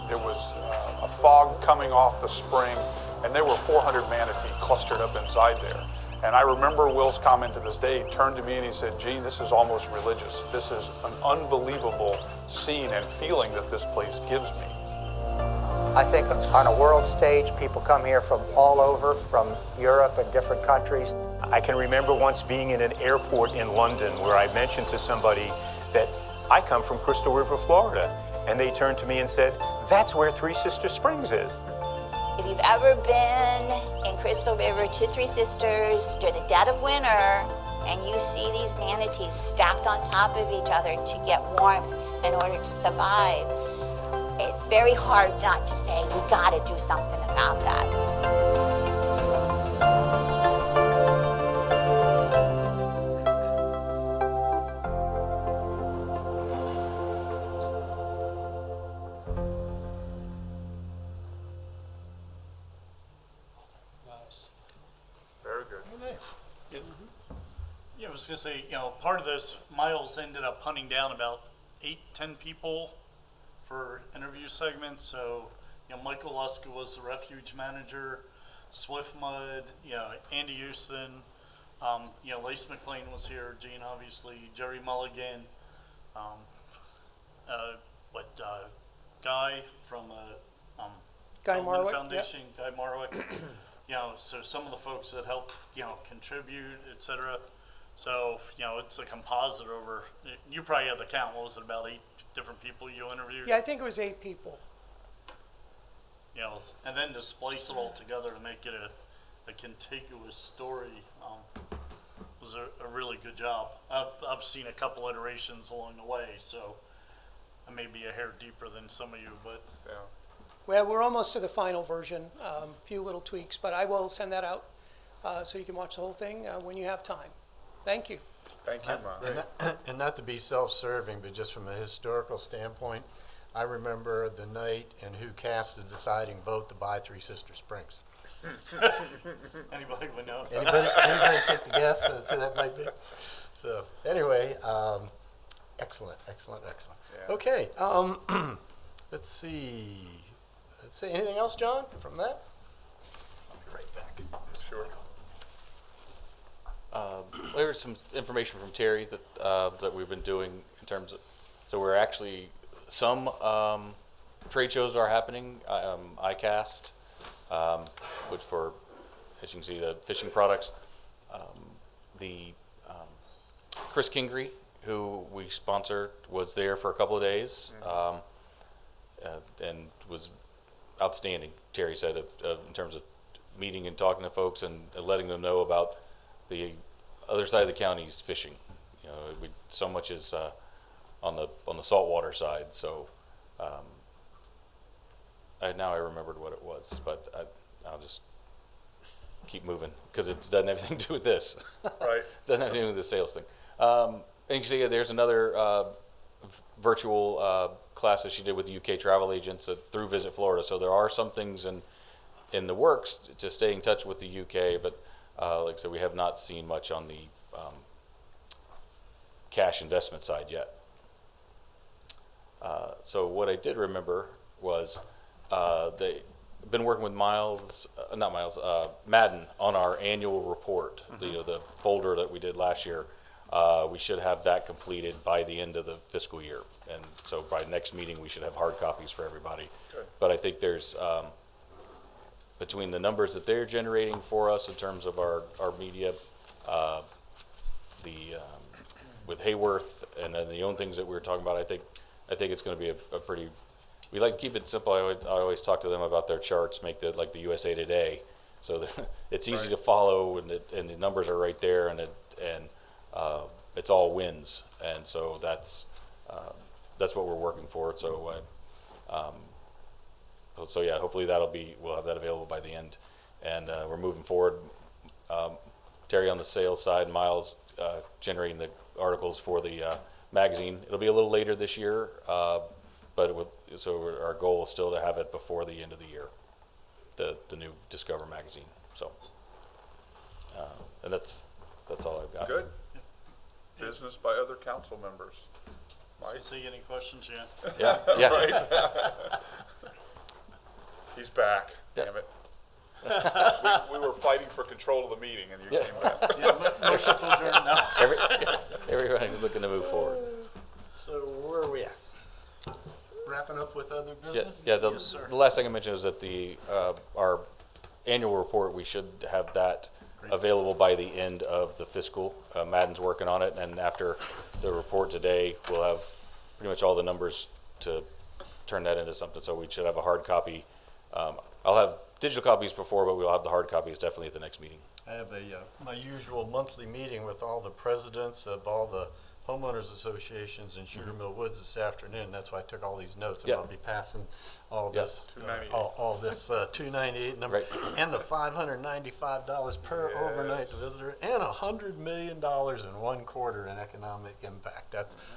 S2: There was a fog coming off the spring, and there were 400 manatee clustered up inside there. And I remember Will's comment to this day. He turned to me and he said, Gene, this is almost religious. This is an unbelievable scene and feeling that this place gives me.
S15: I think on a world stage, people come here from all over, from Europe and different countries.
S16: I can remember once being in an airport in London where I mentioned to somebody that I come from Crystal River, Florida. And they turned to me and said, that's where Three Sister Springs is.
S17: If you've ever been in Crystal River to Three Sisters during the dead of winter, and you see these manatees stacked on top of each other to get warmth in order to survive, it's very hard not to say, we gotta do something about that.
S7: Yeah, I was gonna say, part of this, Miles ended up hunting down about 8-10 people for interview segments. So, Michael Luska was the refuge manager, Swift Mud, Andy Houston, Lace McLean was here, Gene obviously, Jerry Mulligan, Guy from
S12: Guy
S7: Feldman
S12: Marwick,
S7: Foundation, Guy Marwick. So some of the folks that helped, contribute, et cetera. So, it's a composite over, you probably have the count, what was it, about 8 different people you interviewed?
S12: Yeah, I think it was 8 people.
S7: And then to splice it all together to make it a contiguous story was a really good job. I've seen a couple iterations along the way, so I may be a hair deeper than some of you, but.
S2: Yeah.
S12: Well, we're almost to the final version, a few little tweaks, but I will send that out so you can watch the whole thing when you have time. Thank you.
S2: Thank you, Ron.
S6: And not to be self-serving, but just from a historical standpoint, I remember the night and who cast the deciding vote to buy Three Sister Springs.
S7: Anybody would know?
S6: Anybody take the guess as who that might be? So anyway, excellent.
S2: Yeah.
S6: Okay, let's see. Anything else, John, from that? I'll be right back.
S2: Sure.
S3: There was some information from Terry that we've been doing in terms of, so we're actually, some trade shows are happening, ICAST, which for, as you can see, the fishing products. Chris Kingery, who we sponsored, was there for a couple of days and was outstanding, Terry said, in terms of meeting and talking to folks and letting them know about the other side of the county's fishing. So much is on the saltwater side. So now I remembered what it was, but I'll just keep moving because it doesn't have anything to do with this.
S2: Right.
S3: It doesn't have anything to do with the sales thing. And you can see there's another virtual class that she did with the UK travel agents through Visit Florida. So there are some things in the works to stay in touch with the UK, but like I said, we have not seen much on the cash investment side yet. So what I did remember was they've been working with Madden on our annual report, the folder that we did last year. We should have that completed by the end of the fiscal year. And so by next meeting, we should have hard copies for everybody.
S2: Good.
S3: But I think there's, between the numbers that they're generating for us in terms of our media, with Hayworth and then the own things that we were talking about, I think it's going to be a pretty, we like to keep it simple. I always talk to them about their charts, make like the USA Today, so that it's easy to follow and the numbers are right there and it's all wins, and so that's what we're working for. So yeah, hopefully we'll have that available by the end, and we're moving forward. Terry on the sales side, Miles generating the articles for the magazine. It'll be a little later this year, but so our goal is still to have it before the end of the year, the new Discover magazine. So, and that's all I've got.
S2: Good. Business by other council members. Mike?
S7: See any questions, yeah?
S3: Yeah.
S2: Right. He's back. Damn it. We were fighting for control of the meeting and you came back.
S9: Motion to adjourn now.
S3: Everybody's looking to move forward.
S1: So where are we at? Wrapping up with other business?
S3: Yeah,
S1: Yes, sir.
S3: the last thing I mentioned is that our annual report, we should have that available by the end of the fiscal. Madden's working on it, and after the report today, we'll have pretty much all the numbers to turn that into something, so we should have a hard copy. I'll have digital copies before, but we'll have the hard copies definitely at the next meeting.
S1: I have my usual monthly meeting with all the presidents of all the homeowners associations in Sugar Mill Woods this afternoon. That's why I took all these notes, and
S3: Yeah.
S1: I'll be passing all this,
S2: $298.
S1: all this 298 number, and the $595 per overnight visitor, and $100 million in 1 quarter in economic impact.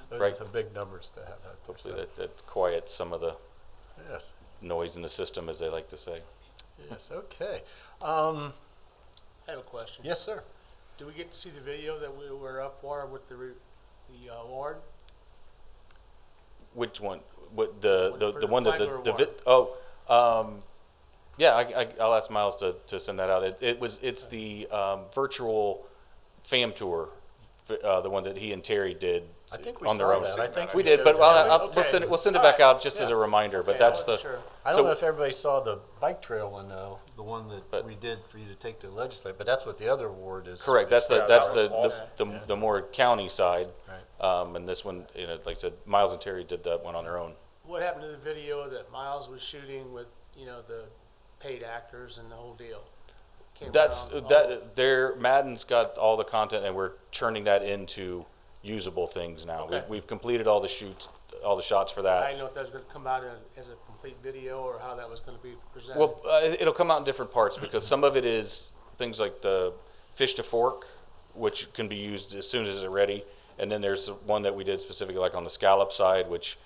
S1: Those are some big numbers to have.
S3: Hopefully that quiets some of the
S1: Yes.
S3: noise in the system, as they like to say.
S1: Yes. Okay.
S9: I have a question.
S1: Yes, sir.
S9: Do we get to see the video that we were up for with the award?
S3: Which one? What the
S9: For
S3: the one that
S9: Flagler
S3: the yeah, I'll ask Miles to send that out. It's the virtual FAM tour, the one that he and Terry did
S1: I think we
S3: on their
S1: saw
S3: own.
S1: that. I think
S3: we did, but
S1: Okay.
S3: we'll send it back out just as a
S1: Yeah.
S3: reminder. But
S1: Okay,
S3: that's
S1: I
S3: the.
S1: wasn't sure. I don't know if everybody saw the bike trail one though, the one that we did for you to take to legislate. But that's what the other award is.
S3: Correct. That's
S1: Yeah,
S3: the more county side.
S1: Right.
S3: And this one, like I said, Miles and Terry did that one on their own.
S9: What happened to the video that Miles was shooting with, the paid actors and the whole deal? Came
S3: That's
S9: around
S3: Madden's got all the content, and we're turning that into usable things now.
S9: Okay.
S3: We've completed all the shots for that.
S9: I didn't know if that was going to come out as a complete video or how that was going to be presented.
S3: Well, it'll come out in different parts because some of it is things like the fish to fork, which can be used as soon as it's ready. And then there's one that we did specifically like on the scallop side, which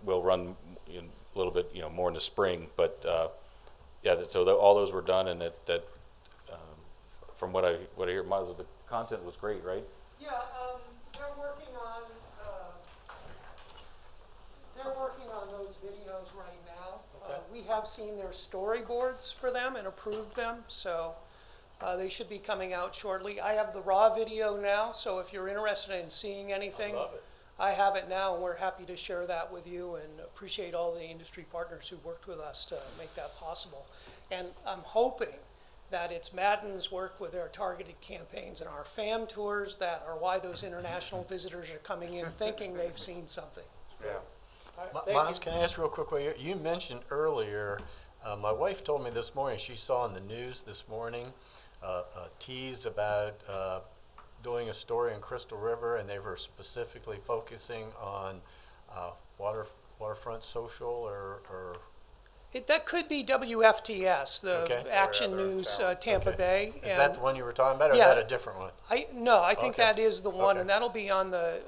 S3: will run a little bit, more in the spring. But all those were done, and that from what I hear, Miles, the content was great, right?
S12: Yeah, they're working on those videos right now. We have seen their storyboards for them and approved them, so they should be coming out shortly. I have the raw video now, so if you're interested in seeing anything,
S1: I love it.
S12: I have it now, and we're happy to share that with you and appreciate all the industry partners who worked with us to make that possible. And I'm hoping that it's Madden's work with our targeted campaigns and our FAM tours that are why those international visitors are coming in thinking they've seen something.
S2: Yeah.
S9: All right, thank
S1: Miles,
S9: you.
S1: can I ask real quick? You mentioned earlier, my wife told me this morning, she saw in the news this morning a tease about doing a story in Crystal River, and they were specifically focusing on waterfront social or
S12: That could be WFTS, the
S1: Okay.
S12: Action News Tampa Bay.
S1: Is that the one you were talking about, or
S12: Yeah.
S1: is that a different one?
S12: I think
S1: Okay.
S12: that is the one,
S1: Okay.
S12: and that'll be on the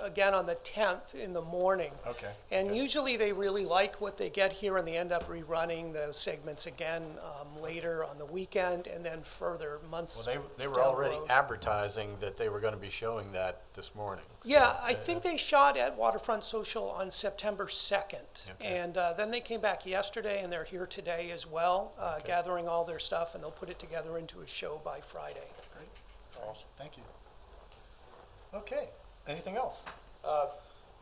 S12: 10th in the morning.
S1: Okay.
S12: And usually they really like what they get here, and they end up rerunning those segments again later on the weekend, and then further months.
S1: Well, they were
S12: down the
S1: already
S12: road.
S1: advertising that they were going to be showing that this morning.
S12: Yeah, I think they shot at Waterfront Social on September 2nd.
S1: Okay.
S12: And then they came back yesterday, and they're here today as well, gathering all their stuff, and they'll put it together into a show by Friday.
S1: Awesome, thank you. Okay, anything else?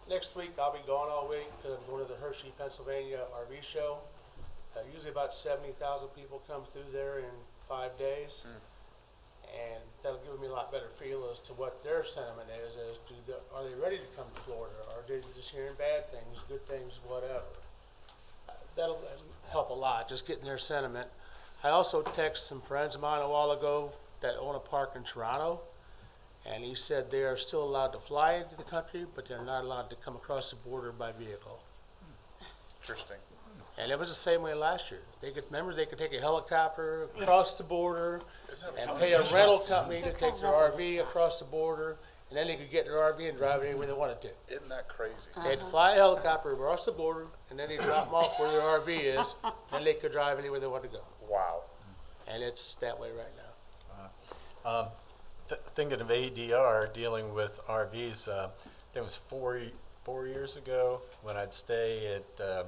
S9: Next week, I'll be gone all week because I'm going to the Hershey, Pennsylvania RV show. Usually about 70,000 people come through there in 5 days. And that'll give me a lot better feel as to what their sentiment is, are they ready to come to Florida? Or are they just hearing bad things, good things, whatever? That'll help a lot, just getting their sentiment. I also texted some friends of mine a while ago that own a park in Toronto, and he said they are still allowed to fly into the country, but they're not allowed to come across the border by vehicle.
S2: Interesting.
S9: And it was the same way last year. They could take a helicopter across the border and pay a rental company to take their RV across the border, and then they could get in their RV and drive anywhere they wanted to.
S2: Isn't that crazy?
S9: They had to fly a helicopter across the border, and then they drop them off where their RV is, and they could drive anywhere they wanted to go.
S2: Wow.
S9: And it's that way right now.
S1: Thinking of ADR, dealing with RVs, I think it was four years ago when I'd stay at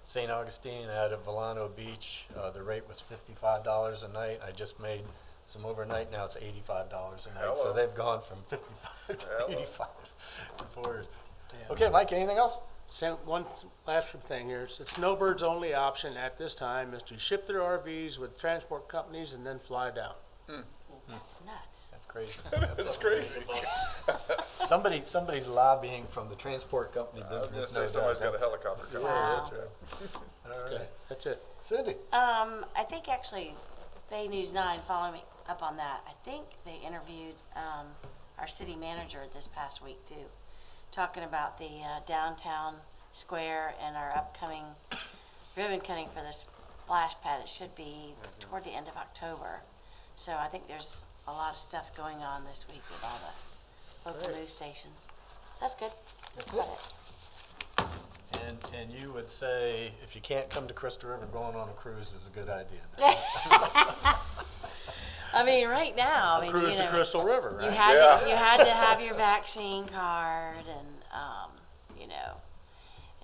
S6: St. Augustine out of Volano Beach, the rate was $55 a night. I just made some overnight, now it's $85 a night. So
S2: Hello.
S6: they've gone from 55 to
S2: Hello.
S6: 85 in 4 years.
S9: Yeah.
S6: Okay, Mike, anything else?
S9: One last thing here. It's Snowbird's only option at this time is to ship their RVs with transport companies and then fly down.
S10: That's nuts.
S6: That's crazy.
S2: It's crazy.
S6: Somebody's lobbying from the transport company
S2: I was gonna
S6: business.
S2: say,
S6: No
S2: somebody's
S6: doubt.
S2: got a helicopter coming.
S6: Yeah,
S10: Wow.
S6: that's right. All
S9: Okay,
S6: right.
S9: that's it.
S6: Cindy?
S10: I think actually, Bay News 9, following up on that, I think they interviewed our city manager this past week too, talking about the downtown square and our upcoming ribbon cutting for the splash pad. It should be toward the end of October. So I think there's a lot of stuff going on this week with all the local news stations. That's good.
S6: That's
S10: about
S6: it. And you would say, if you can't come to Crystal River, going on a cruise is a good idea.
S10: I mean, right now,
S6: Cruise to Crystal River, right?
S10: You had to have your vaccine card, and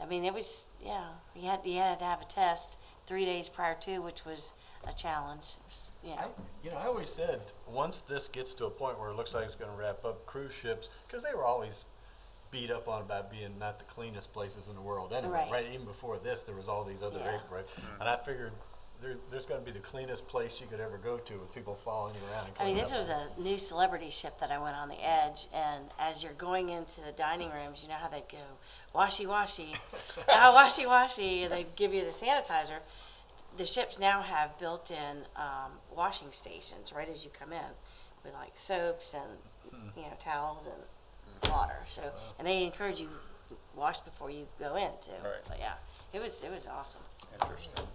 S10: I mean, it was you had to have a test 3 days prior to, which was a challenge.
S6: I always said, once this gets to a point where it looks like it's going to wrap up, cruise ships, because they were always beat up on about being not the cleanest places in the world anyway, right? Even before this, there was all these other right? And I figured there's going to be the cleanest place you could ever go to with people following you around. And
S10: I mean, this
S6: cleaning
S10: was
S6: up.
S10: a new celebrity ship that I went on the Edge, and as you're going into the dining rooms, you know how they'd go, washy, washy, washy, washy, and they'd give you the sanitizer. The ships now have built-in washing stations right as you come in, with like soaps and towels and water. So, and they encourage you wash before you go in too.
S2: Right.
S10: But yeah, it was awesome.
S2: Interesting.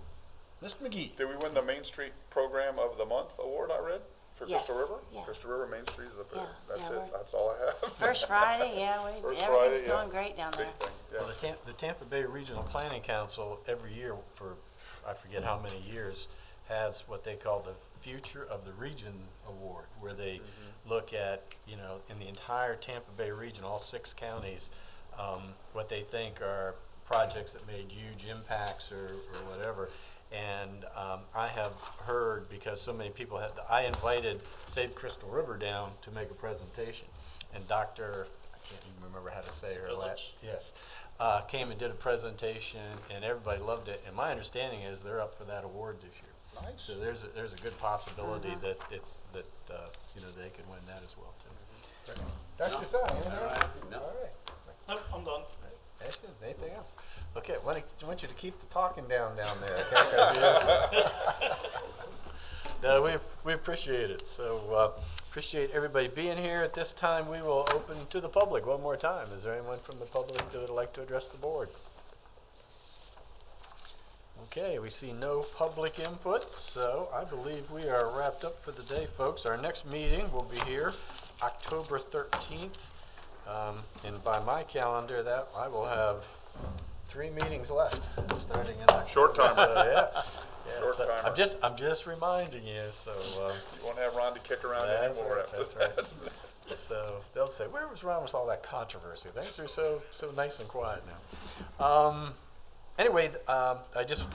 S6: Mr. McGee.
S2: Did we win the Main Street Program of the Month award, I read, for
S10: Yes,
S2: Crystal River?
S10: yeah.
S2: Crystal River, Main Street is up there.
S10: Yeah,
S2: That's
S10: yeah,
S2: it. That's all I have.
S10: First Friday,
S2: First
S10: everything's
S2: Friday,
S10: going great down there.
S2: Big thing, yeah.
S6: Well, the Tampa Bay Regional Planning Council every year for I forget how many years has what they call the Future of the Region Award, where they look at, in the entire Tampa Bay region, all 6 counties, what they think are projects that made huge impacts or whatever. And I have heard, because so many people I invited Save Crystal River down to make a presentation, and Dr. I can't even remember how to say her last. Yes, came and did a presentation, and everybody loved it. And my understanding is they're up for that award this year.
S2: Nice.
S6: So there's a good possibility that they could win that as well too. Dr. Desai, anything else?
S11: No.
S6: All right.
S7: Nope, I'm done.
S6: Excellent. Anything else? Okay, I want you to keep the talking down there, okay? 'Cause no, we appreciate it. So appreciate everybody being here. At this time, we will open to the public one more time. Is there anyone from the public that would like to address the board? Okay, we see no public input, so I believe we are wrapped up for the day, folks. Our next meeting will be here October 13th. And by my calendar, that I will have 3 meetings left, starting in October.
S2: Short timer.
S6: So,
S2: Short
S6: so
S2: timer.
S6: I'm just reminding you. So
S2: You won't have Ron to kick around
S6: that's
S2: anymore
S6: right,
S2: after
S6: that's
S2: that.
S6: right. So they'll say, "Where was Ron with all that controversy? Things are so nice and quiet now." Anyway, I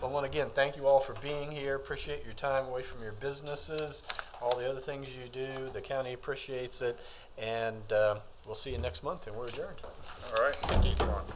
S6: want to again thank you all for being here. Appreciate your time away from your businesses, all the other things you do. The county appreciates it, and we'll see you next month. And we're adjourned.
S2: All right. Thank you, Ron.